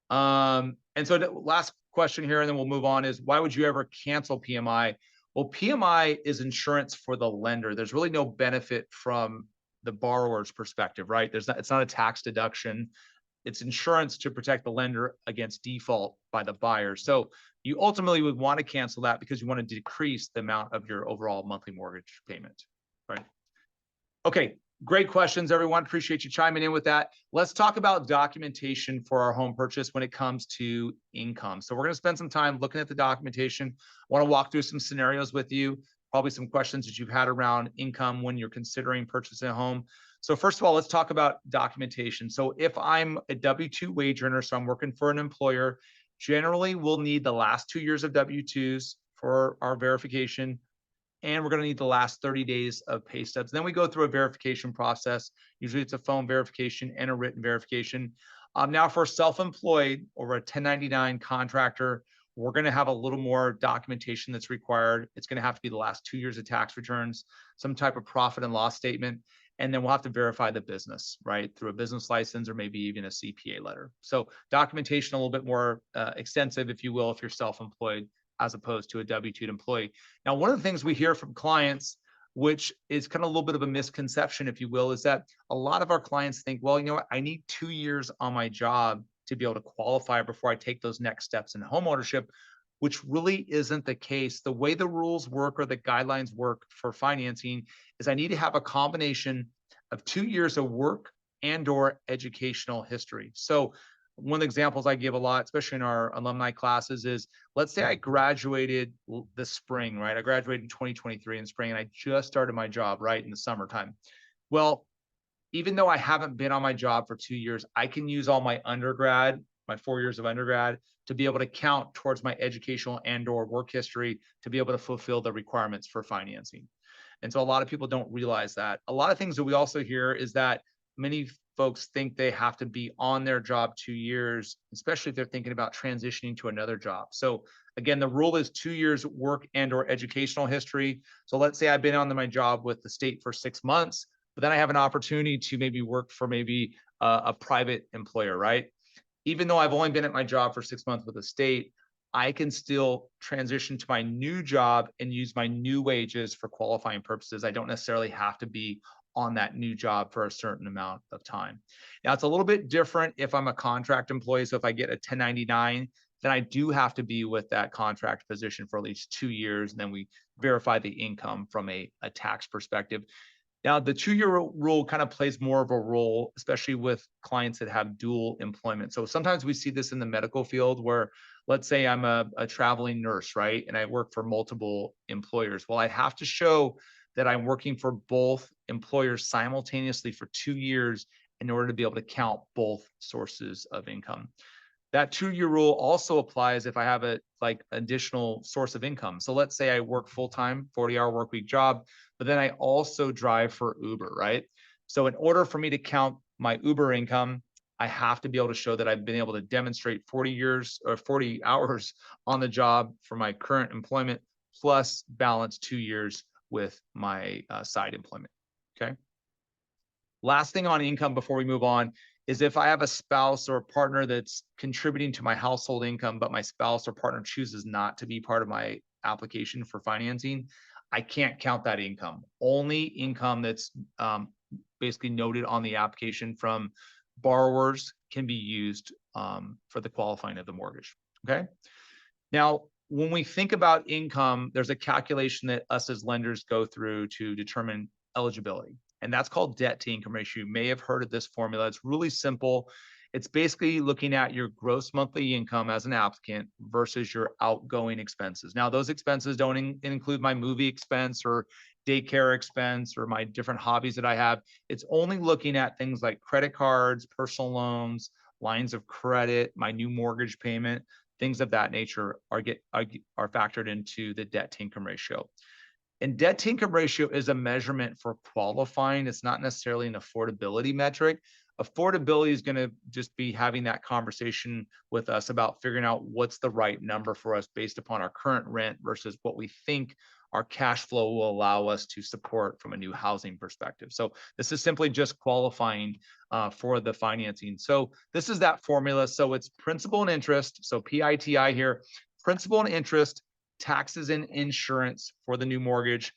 A: And so the last question here, and then we'll move on, is why would you ever cancel PMI? Well, PMI is insurance for the lender. There's really no benefit from the borrower's perspective, right? It's not a tax deduction. It's insurance to protect the lender against default by the buyer. So you ultimately would want to cancel that because you want to decrease the amount of your overall monthly mortgage payment, right? Okay, great questions, everyone. Appreciate you chiming in with that. Let's talk about documentation for our home purchase when it comes to income. So we're going to spend some time looking at the documentation. I want to walk through some scenarios with you, probably some questions that you've had around income when you're considering purchasing a home. So first of all, let's talk about documentation. So if I'm a W-2 wage earner, so I'm working for an employer, generally we'll need the last 2 years of W-2s for our verification. And we're going to need the last 30 days of pay stubs. Then we go through a verification process. Usually it's a phone verification and a written verification. Now for self-employed or a 1099 contractor, we're going to have a little more documentation that's required. It's going to have to be the last 2 years of tax returns, some type of profit and loss statement, and then we'll have to verify the business, right, through a business license or maybe even a CPA letter. So documentation a little bit more extensive, if you will, if you're self-employed, as opposed to a W-2 employee. Now, one of the things we hear from clients, which is kind of a little bit of a misconception, if you will, is that a lot of our clients think, well, you know what, I need 2 years on my job to be able to qualify before I take those next steps in home ownership, which really isn't the case. The way the rules work or the guidelines work for financing is I need to have a combination of 2 years of work and or educational history. So one of the examples I give a lot, especially in our alumni classes, is let's say I graduated this spring, right? I graduated in 2023 in spring, and I just started my job, right, in the summertime. Well, even though I haven't been on my job for 2 years, I can use all my undergrad, my 4 years of undergrad, to be able to count towards my educational and or work history to be able to fulfill the requirements for financing. And so a lot of people don't realize that. A lot of things that we also hear is that many folks think they have to be on their job 2 years, especially if they're thinking about transitioning to another job. So again, the rule is 2 years work and or educational history. So let's say I've been on my job with the state for 6 months, but then I have an opportunity to maybe work for maybe a private employer, right? Even though I've only been at my job for 6 months with the state, I can still transition to my new job and use my new wages for qualifying purposes. I don't necessarily have to be on that new job for a certain amount of time. Now, it's a little bit different if I'm a contract employee. So if I get a 1099, then I do have to be with that contract position for at least 2 years. And then we verify the income from a tax perspective. Now, the 2-year rule kind of plays more of a role, especially with clients that have dual employment. So sometimes we see this in the medical field where, let's say I'm a traveling nurse, right? And I work for multiple employers. Well, I have to show that I'm working for both employers simultaneously for 2 years in order to be able to count both sources of income. That 2-year rule also applies if I have a additional source of income. So let's say I work full-time, 40-hour work week job, but then I also drive for Uber, right? So in order for me to count my Uber income, I have to be able to show that I've been able to demonstrate 40 years or 40 hours on the job for my current employment, plus balance 2 years with my side employment, okay? Last thing on income before we move on is if I have a spouse or a partner that's contributing to my household income, but my spouse or partner chooses not to be part of my application for financing, I can't count that income. Only income that's basically noted on the application from borrowers can be used for the qualifying of the mortgage. Okay. Now, when we think about income, there's a calculation that us as lenders go through to determine eligibility, and that's called debt to income ratio. You may have heard of this formula. It's really simple. It's basically looking at your gross monthly income as an applicant versus your outgoing expenses. Now, those expenses don't include my movie expense or daycare expense or my different hobbies that I have. It's only looking at things like credit cards, personal loans, lines of credit, my new mortgage payment, things of that nature are factored into the debt to income ratio. And debt to income ratio is a measurement for qualifying. It's not necessarily an affordability metric. Affordability is going to just be having that conversation with us about figuring out what's the right number for us based upon our current rent versus what we think our cash flow will allow us to support from a new housing perspective. So this is simply just qualifying for the financing. So this is that formula. So it's principal and interest. So PITI here, principal and interest, taxes and insurance for the new mortgage,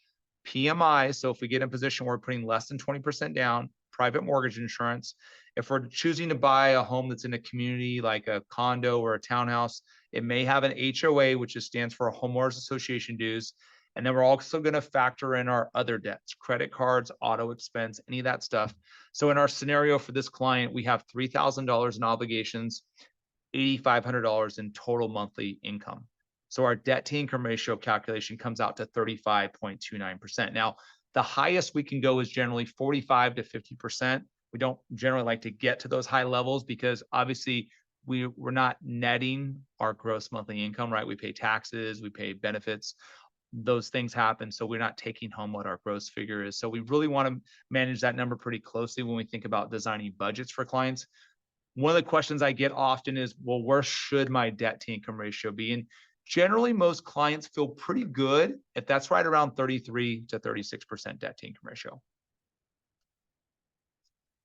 A: PMI. So if we get in a position where we're putting less than 20% down, private mortgage insurance. If we're choosing to buy a home that's in a community like a condo or a townhouse, it may have an HOA, which stands for Homeowners Association dues. And then we're also going to factor in our other debts, credit cards, auto expense, any of that stuff. So in our scenario for this client, we have $3,000 in obligations, $8,500 in total monthly income. So our debt to income ratio calculation comes out to 35.29%. Now, the highest we can go is generally 45 to 50%. We don't generally like to get to those high levels because obviously we're not netting our gross monthly income, right? We pay taxes, we pay benefits, those things happen. So we're not taking home what our gross figure is. So we really want to manage that number pretty closely when we think about designing budgets for clients. One of the questions I get often is, well, where should my debt to income ratio be? And generally, most clients feel pretty good if that's right around 33 to 36% debt to income ratio.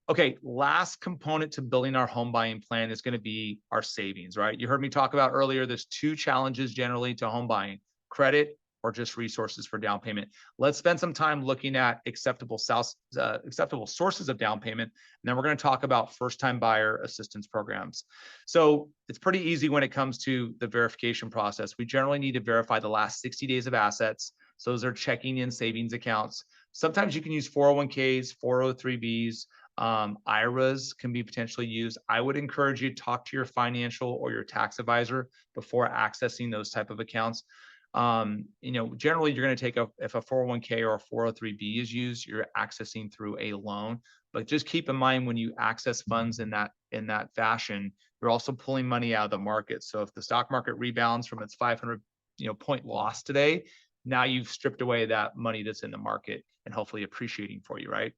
A: Okay, last component to building our home buying plan is going to be our savings, right? You heard me talk about earlier, there's two challenges generally to home buying, credit or just resources for down payment. Let's spend some time looking at acceptable sources of down payment. And then we're going to talk about first-time buyer assistance programs. So it's pretty easy when it comes to the verification process. We generally need to verify the last 60 days of assets. So those are checking in savings accounts. Sometimes you can use 401ks, 403bs, IRAs can be potentially used. I would encourage you to talk to your financial or your tax advisor before accessing those type of accounts. Generally you're going to take if a 401k or a 403b is used, you're accessing through a loan, but just keep in mind when you access funds in that fashion, you're also pulling money out of the market. So if the stock market rebounds from its 500 point loss today, now you've stripped away that money that's in the market and hopefully appreciating for you, right?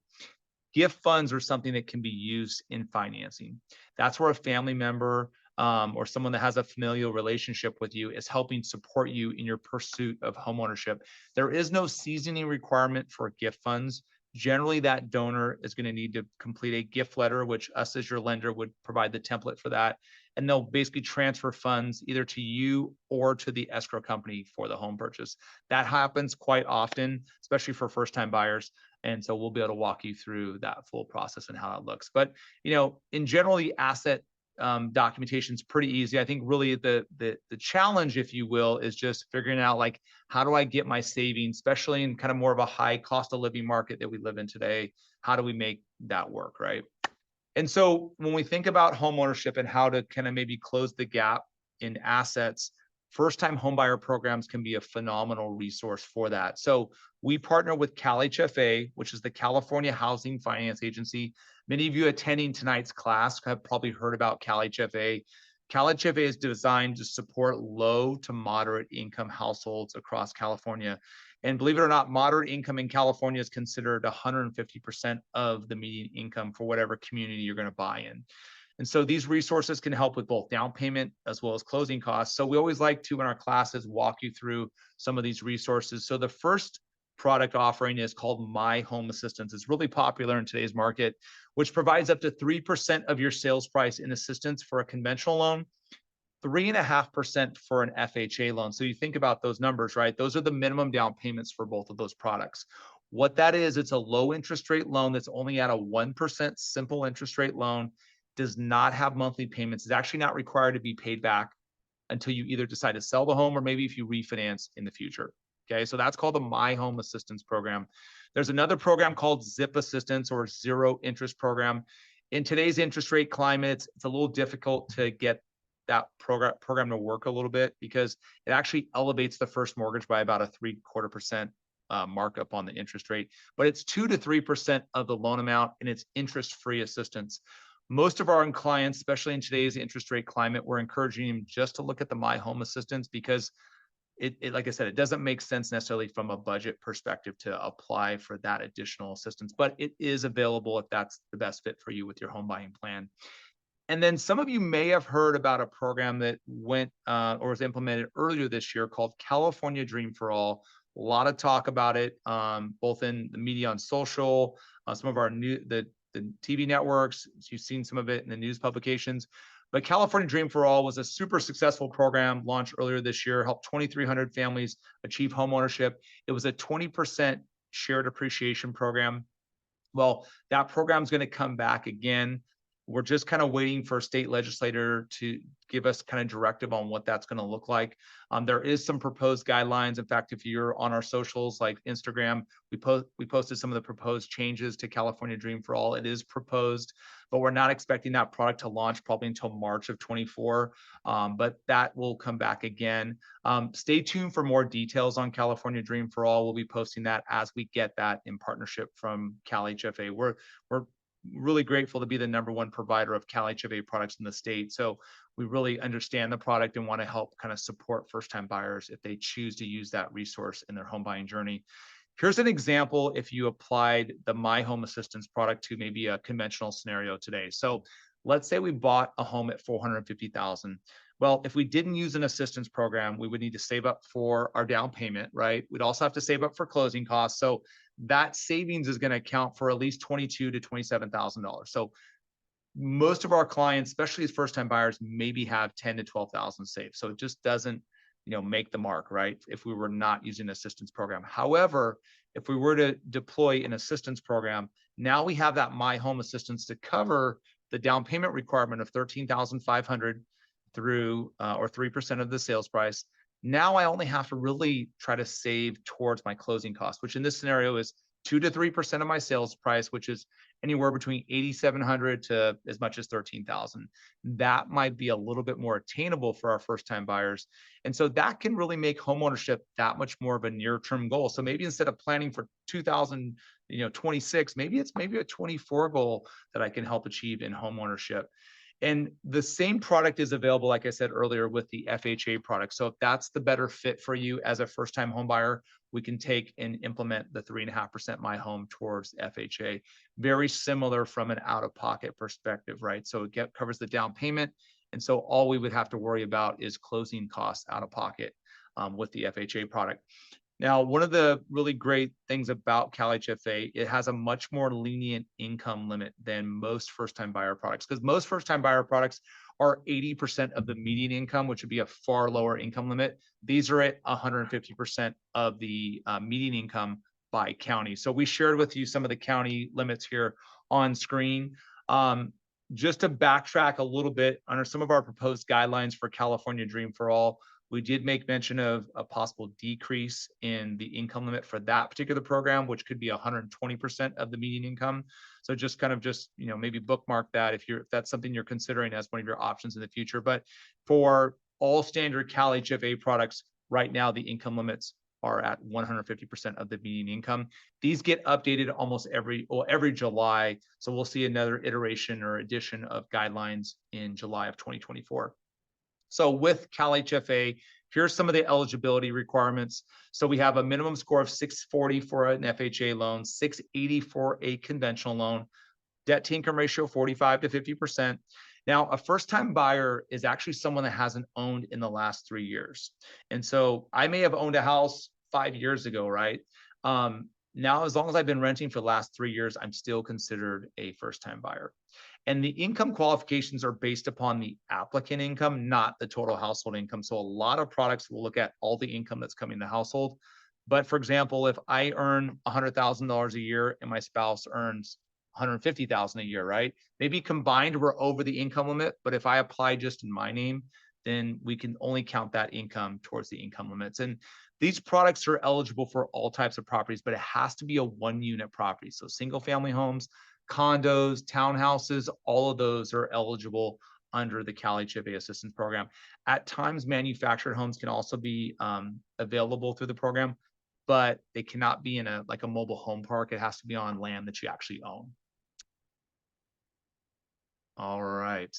A: Gift funds are something that can be used in financing. That's where a family member or someone that has a familial relationship with you is helping support you in your pursuit of homeownership. There is no seasoning requirement for gift funds. Generally, that donor is going to need to complete a gift letter, which us as your lender would provide the template for that. And they'll basically transfer funds either to you or to the escrow company for the home purchase. That happens quite often, especially for first-time buyers. And so we'll be able to walk you through that full process and how it looks. But, in general, the asset documentation is pretty easy. I think really the challenge, if you will, is just figuring out like, how do I get my savings, especially in kind of more of a high cost of living market that we live in today? How do we make that work, right? And so when we think about home ownership and how to kind of maybe close the gap in assets, first-time homebuyer programs can be a phenomenal resource for that. So we partner with CalHFA, which is the California Housing Finance Agency. Many of you attending tonight's class have probably heard about CalHFA. CalHFA is designed to support low to moderate income households across California. And believe it or not, moderate income in California is considered 150% of the median income for whatever community you're going to buy in. And so these resources can help with both down payment as well as closing costs. So we always like to, in our classes, walk you through some of these resources. So the first product offering is called MyHome Assistance. It's really popular in today's market, which provides up to 3% of your sales price in assistance for a conventional loan, 3.5% for an FHA loan. So you think about those numbers, right? Those are the minimum down payments for both of those products. What that is, it's a low interest rate loan that's only at a 1% simple interest rate loan, does not have monthly payments, is actually not required to be paid back until you either decide to sell the home or maybe if you refinance in the future. Okay, so that's called the My Home Assistance Program. There's another program called ZIP Assistance or Zero Interest Program. In today's interest rate climate, it's a little difficult to get that program to work a little bit because it actually elevates the first mortgage by about a 3/4% markup on the interest rate, but it's 2 to 3% of the loan amount and it's interest-free assistance. Most of our clients, especially in today's interest rate climate, we're encouraging them just to look at the My Home Assistance because like I said, it doesn't make sense necessarily from a budget perspective to apply for that additional assistance, but it is available if that's the best fit for you with your home buying plan. And then some of you may have heard about a program that went or was implemented earlier this year called California Dream for All. A lot of talk about it, both in the media on social, some of our the TV networks. You've seen some of it in the news publications. But California Dream for All was a super successful program launched earlier this year, helped 2,300 families achieve home ownership. It was a 20% shared appreciation program. Well, that program is going to come back again. We're just kind of waiting for a state legislator to give us kind of directive on what that's going to look like. There is some proposed guidelines. In fact, if you're on our socials like Instagram, we posted some of the proposed changes to California Dream for All. It is proposed, but we're not expecting that product to launch probably until March of 24. But that will come back again. Stay tuned for more details on California Dream for All. We'll be posting that as we get that in partnership from CalHFA. We're really grateful to be the #1 provider of CalHFA products in the state. So we really understand the product and want to help kind of support first-time buyers if they choose to use that resource in their home buying journey. Here's an example if you applied the My Home Assistance product to maybe a conventional scenario today. So let's say we bought a home at $450,000. Well, if we didn't use an assistance program, we would need to save up for our down payment, right? We'd also have to save up for closing costs. So that savings is going to account for at least $22,000 to $27,000. So most of our clients, especially as first-time buyers, maybe have $10,000 to $12,000 saved. So it just doesn't, make the mark, right? If we were not using an assistance program. However, if we were to deploy an assistance program, now we have that My Home Assistance to cover the down payment requirement of $13,500 through or 3% of the sales price. Now I only have to really try to save towards my closing costs, which in this scenario is 2 to 3% of my sales price, which is anywhere between $8,700 to as much as $13,000. That might be a little bit more attainable for our first-time buyers. And so that can really make homeownership that much more of a near-term goal. So maybe instead of planning for 2026, maybe it's a 24 goal that I can help achieve in homeownership. And the same product is available, like I said earlier, with the FHA product. So if that's the better fit for you as a first-time home buyer, we can take and implement the 3.5% My Home towards FHA. Very similar from an out-of-pocket perspective, right? So it covers the down payment. And so all we would have to worry about is closing costs out of pocket with the FHA product. Now, one of the really great things about CalHFA, it has a much more lenient income limit than most first-time buyer products, because most first-time buyer products are 80% of the median income, which would be a far lower income limit. These are at 150% of the median income by county. So we shared with you some of the county limits here on screen. Just to backtrack a little bit, under some of our proposed guidelines for California Dream for All, we did make mention of a possible decrease in the income limit for that particular program, which could be 120% of the median income. So just maybe bookmark that if that's something you're considering as one of your options in the future. But for all standard CalHFA products, right now the income limits are at 150% of the median income. These get updated almost every July. So we'll see another iteration or addition of guidelines in July of 2024. So with CalHFA, here's some of the eligibility requirements. So we have a minimum score of 640 for an FHA loan, 680 for a conventional loan, debt to income ratio 45 to 50%. Now, a first-time buyer is actually someone that hasn't owned in the last 3 years. And so I may have owned a house 5 years ago, right? Now, as long as I've been renting for the last 3 years, I'm still considered a first-time buyer. And the income qualifications are based upon the applicant income, not the total household income. So a lot of products will look at all the income that's coming in the household. But for example, if I earn $100,000 a year and my spouse earns 150,000 a year, right? Maybe combined we're over the income limit, but if I apply just in my name, then we can only count that income towards the income limits. And these products are eligible for all types of properties, but it has to be a 1-unit property. So single family homes, condos, townhouses, all of those are eligible under the CalHFA assistance program. At times, manufactured homes can also be available through the program, but they cannot be in a mobile home park. It has to be on land that you actually own. All right.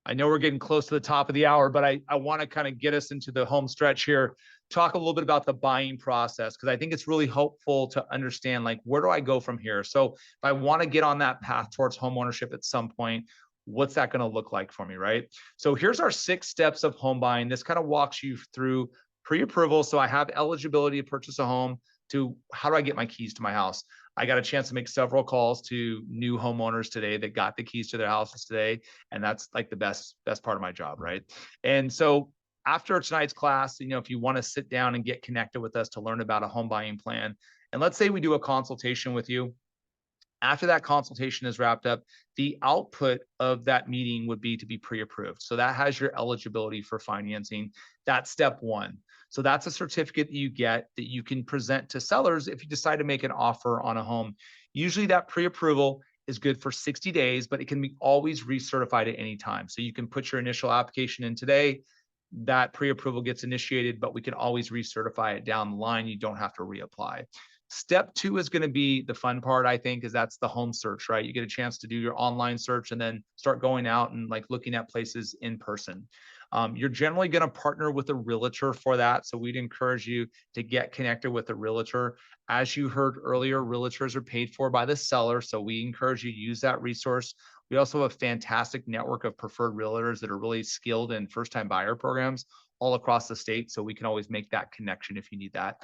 A: I know we're getting close to the top of the hour, but I want to kind of get us into the home stretch here, talk a little bit about the buying process, because I think it's really helpful to understand, like, where do I go from here? So if I want to get on that path towards home ownership at some point, what's that going to look like for me, right? So here's our 6 steps of home buying. This kind of walks you through pre-approval. So I have eligibility to purchase a home, to how do I get my keys to my house? I got a chance to make several calls to new homeowners today that got the keys to their houses today. And that's like the best part of my job, right? And so after tonight's class, if you want to sit down and get connected with us to learn about a home buying plan, and let's say we do a consultation with you. After that consultation is wrapped up, the output of that meeting would be to be pre-approved. So that has your eligibility for financing. That's step 1. So that's a certificate that you get that you can present to sellers if you decide to make an offer on a home. Usually that pre-approval is good for 60 days, but it can be always recertified at any time. So you can put your initial application in today, that pre-approval gets initiated, but we can always recertify it down the line. You don't have to reapply. Step 2 is going to be the fun part, I think, is that's the home search, right? You get a chance to do your online search and then start going out and like looking at places in person. You're generally going to partner with a realtor for that. So we'd encourage you to get connected with a realtor. As you heard earlier, realtors are paid for by the seller. So we encourage you to use that resource. We also have a fantastic network of preferred realtors that are really skilled in first-time buyer programs all across the state. So we can always make that connection if you need that.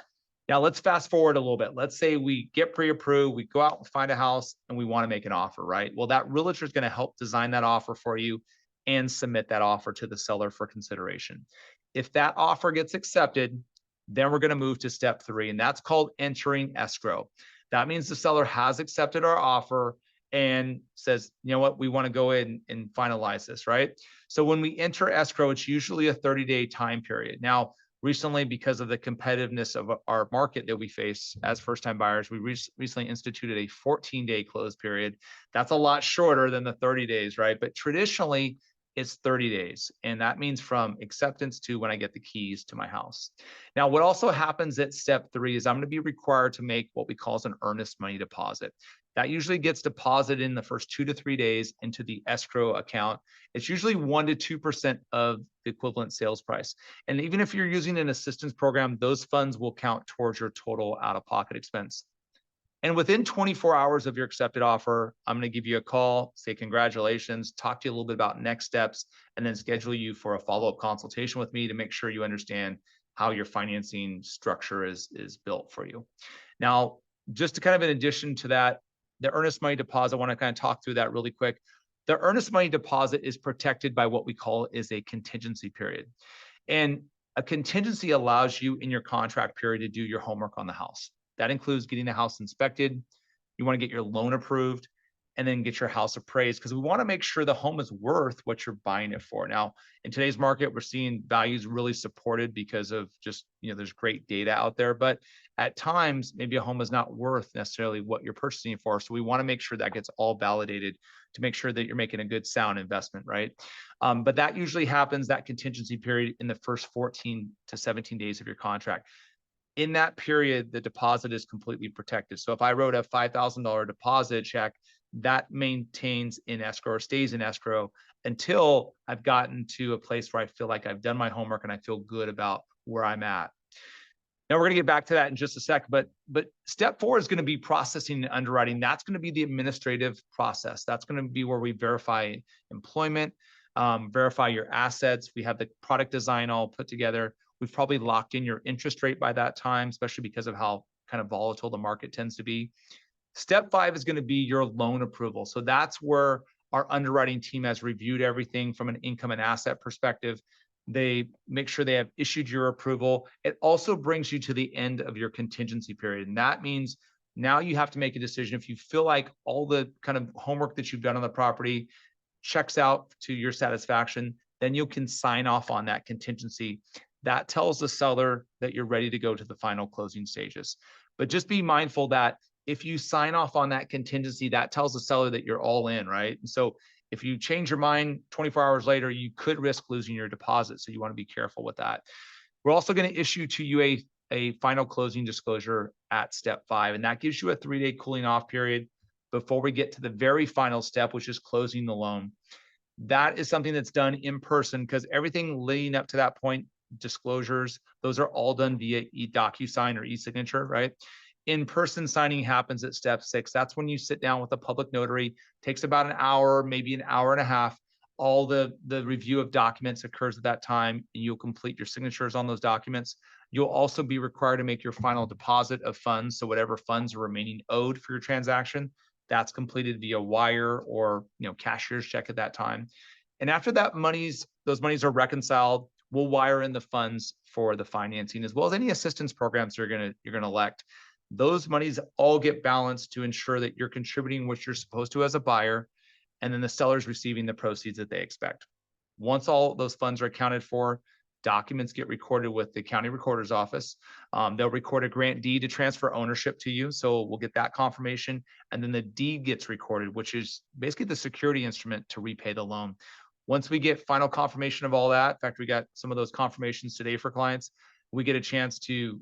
A: Now let's fast forward a little bit. Let's say we get pre-approved, we go out and find a house and we want to make an offer, right? Well, that realtor is going to help design that offer for you and submit that offer to the seller for consideration. If that offer gets accepted, then we're going to move to step 3, and that's called entering escrow. That means the seller has accepted our offer and says, you know what, we want to go in and finalize this, right? So when we enter escrow, it's usually a 30-day time period. Now, recently, because of the competitiveness of our market that we face as first-time buyers, we recently instituted a 14-day close period. That's a lot shorter than the 30 days, right? But traditionally, it's 30 days. And that means from acceptance to when I get the keys to my house. Now, what also happens at step 3 is I'm going to be required to make what we call an earnest money deposit. That usually gets deposited in the first 2 to 3 days into the escrow account. It's usually 1 to 2% of the equivalent sales price. And even if you're using an assistance program, those funds will count towards your total out-of-pocket expense. And within 24 hours of your accepted offer, I'm going to give you a call, say congratulations, talk to you a little bit about next steps, and then schedule you for a follow-up consultation with me to make sure you understand how your financing structure is built for you. Now, just to kind of in addition to that, the earnest money deposit, I want to kind of talk through that really quick. The earnest money deposit is protected by what we call is a contingency period. And a contingency allows you in your contract period to do your homework on the house. That includes getting the house inspected. You want to get your loan approved and then get your house appraised, because we want to make sure the home is worth what you're buying it for. Now, in today's market, we're seeing values really supported because of just, there's great data out there. But at times, maybe a home is not worth necessarily what you're purchasing for. So we want to make sure that gets all validated to make sure that you're making a good, sound investment, right? But that usually happens, that contingency period, in the first 14 to 17 days of your contract. In that period, the deposit is completely protected. So if I wrote a $5,000 deposit check, that maintains in escrow or stays in escrow until I've gotten to a place where I feel like I've done my homework and I feel good about where I'm at. Now we're going to get back to that in just a sec, but step 4 is going to be processing and underwriting. That's going to be the administrative process. That's going to be where we verify employment, verify your assets. We have the product design all put together. We've probably locked in your interest rate by that time, especially because of how kind of volatile the market tends to be. Step 5 is going to be your loan approval. So that's where our underwriting team has reviewed everything from an income and asset perspective. They make sure they have issued your approval. It also brings you to the end of your contingency period. And that means now you have to make a decision. If you feel like all the kind of homework that you've done on the property checks out to your satisfaction, then you can sign off on that contingency. That tells the seller that you're ready to go to the final closing stages. But just be mindful that if you sign off on that contingency, that tells the seller that you're all in, right? And so if you change your mind 24 hours later, you could risk losing your deposit. So you want to be careful with that. We're also going to issue to you a final closing disclosure at step 5, and that gives you a 3-day cooling off period before we get to the very final step, which is closing the loan. That is something that's done in person because everything leading up to that point, disclosures, those are all done via DocuSign or e-signature, right? In-person signing happens at step 6. That's when you sit down with a public notary. Takes about an hour, maybe an hour and a half. All the review of documents occurs at that time, and you'll complete your signatures on those documents. You'll also be required to make your final deposit of funds. So whatever funds are remaining owed for your transaction, that's completed via wire or cashier's check at that time. And after that those monies are reconciled, we'll wire in the funds for the financing as well as any assistance programs you're gonna elect. Those monies all get balanced to ensure that you're contributing what you're supposed to as a buyer, and then the seller's receiving the proceeds that they expect. Once all those funds are accounted for, documents get recorded with the county recorder's office. They'll record a grant deed to transfer ownership to you. So we'll get that confirmation. And then the deed gets recorded, which is basically the security instrument to repay the loan. Once we get final confirmation of all that, in fact, we got some of those confirmations today for clients, we get a chance to,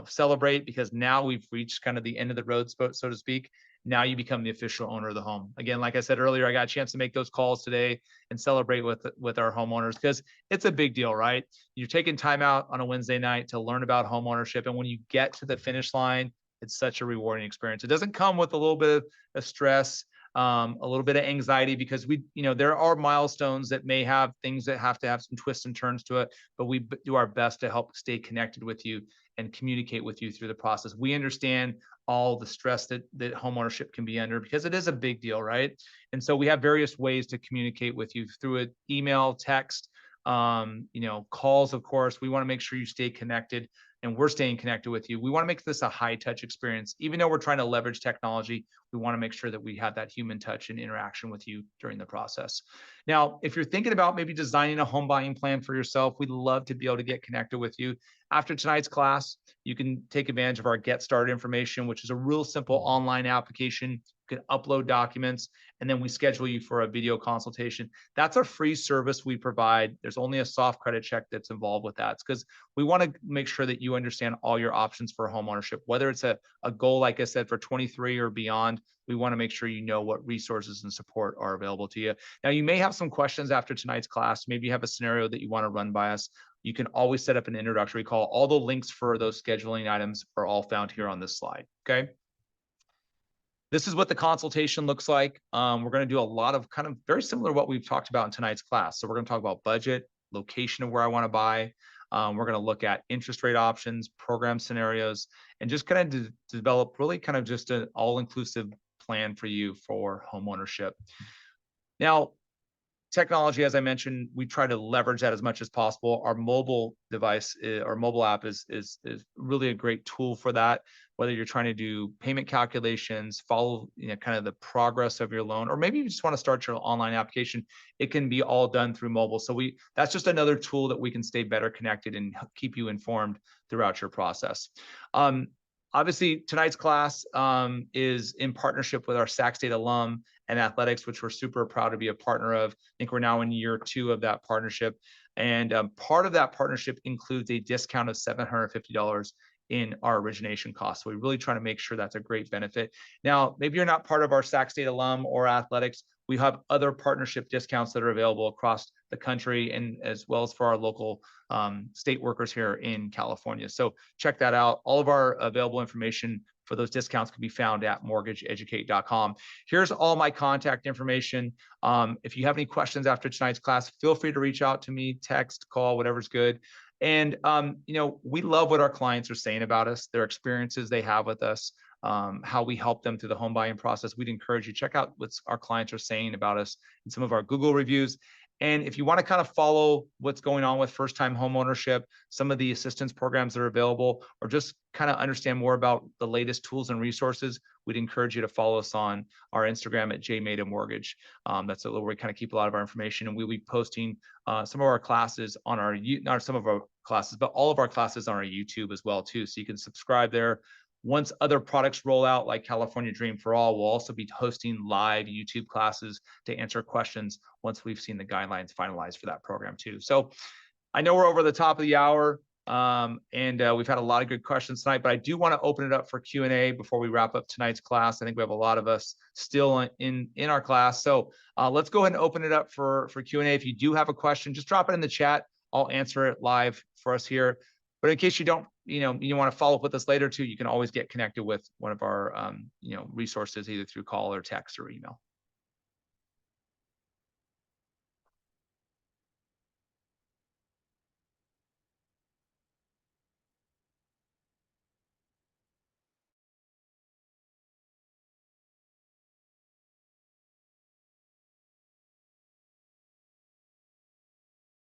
A: celebrate because now we've reached kind of the end of the road, so to speak. Now you become the official owner of the home. Again, like I said earlier, I got a chance to make those calls today and celebrate with our homeowners because it's a big deal, right? You're taking time out on a Wednesday night to learn about home ownership. And when you get to the finish line, it's such a rewarding experience. It doesn't come with a little bit of stress, a little bit of anxiety because there are milestones that may have things that have to have some twists and turns to it, but we do our best to help stay connected with you and communicate with you through the process. We understand all the stress that homeownership can be under because it is a big deal, right? And so we have various ways to communicate with you through an email, text, calls, of course. We want to make sure you stay connected and we're staying connected with you. We want to make this a high touch experience. Even though we're trying to leverage technology, we want to make sure that we have that human touch and interaction with you during the process. Now, if you're thinking about maybe designing a home buying plan for yourself, we'd love to be able to get connected with you. After tonight's class, you can take advantage of our Get Started information, which is a real simple online application. You can upload documents, and then we schedule you for a video consultation. That's a free service we provide. There's only a soft credit check that's involved with that. It's because we want to make sure that you understand all your options for homeownership, whether it's a goal, like I said, for 23 or beyond. We want to make sure you know what resources and support are available to you. Now, you may have some questions after tonight's class. Maybe you have a scenario that you want to run by us. You can always set up an introductory call. All the links for those scheduling items are all found here on this slide, okay? This is what the consultation looks like. We're going to do a lot of kind of very similar to what we've talked about in tonight's class. So we're going to talk about budget, location of where I want to buy. We're going to look at interest rate options, program scenarios, and just kind of develop really kind of just an all-inclusive plan for you for home ownership. Now, technology, as I mentioned, we try to leverage that as much as possible. Our mobile device, our mobile app is really a great tool for that. Whether you're trying to do payment calculations, follow kind of the progress of your loan, or maybe you just want to start your online application, it can be all done through mobile. So that's just another tool that we can stay better connected and keep you informed throughout your process. Obviously, tonight's class is in partnership with our Sac State alum and athletics, which we're super proud to be a partner of. I think we're now in year 2 of that partnership. And part of that partnership includes a discount of $750 in our origination costs. So we really try to make sure that's a great benefit. Now, maybe you're not part of our Sac State alum or athletics. We have other partnership discounts that are available across the country and as well as for our local state workers here in California. So check that out. All of our available information for those discounts can be found at mortgageeducate.com. Here's all my contact information. If you have any questions after tonight's class, feel free to reach out to me, text, call, whatever's good. And, we love what our clients are saying about us, their experiences they have with us, how we help them through the home buying process. We'd encourage you to check out what our clients are saying about us in some of our Google reviews. And if you want to kind of follow what's going on with first-time home ownership, some of the assistance programs that are available, or just kind of understand more about the latest tools and resources, we'd encourage you to follow us on our Instagram at jmaidamortgage. That's a little where we kind of keep a lot of our information, and we'll be posting some of our classes on our, not some of our classes, but all of our classes on our YouTube as well too. So you can subscribe there. Once other products roll out, like California Dream for All, we'll also be hosting live YouTube classes to answer questions once we've seen the guidelines finalized for that program too. So I know we're over the top of the hour, and we've had a lot of good questions tonight, but I do want to open it up for Q&A before we wrap up tonight's class. I think we have a lot of us still in our class. So let's go ahead and open it up for Q&A. If you do have a question, just drop it in the chat. I'll answer it live for us here. But in case you don't, you want to follow up with us later too, you can always get connected with one of our, resources, either through call or text or email.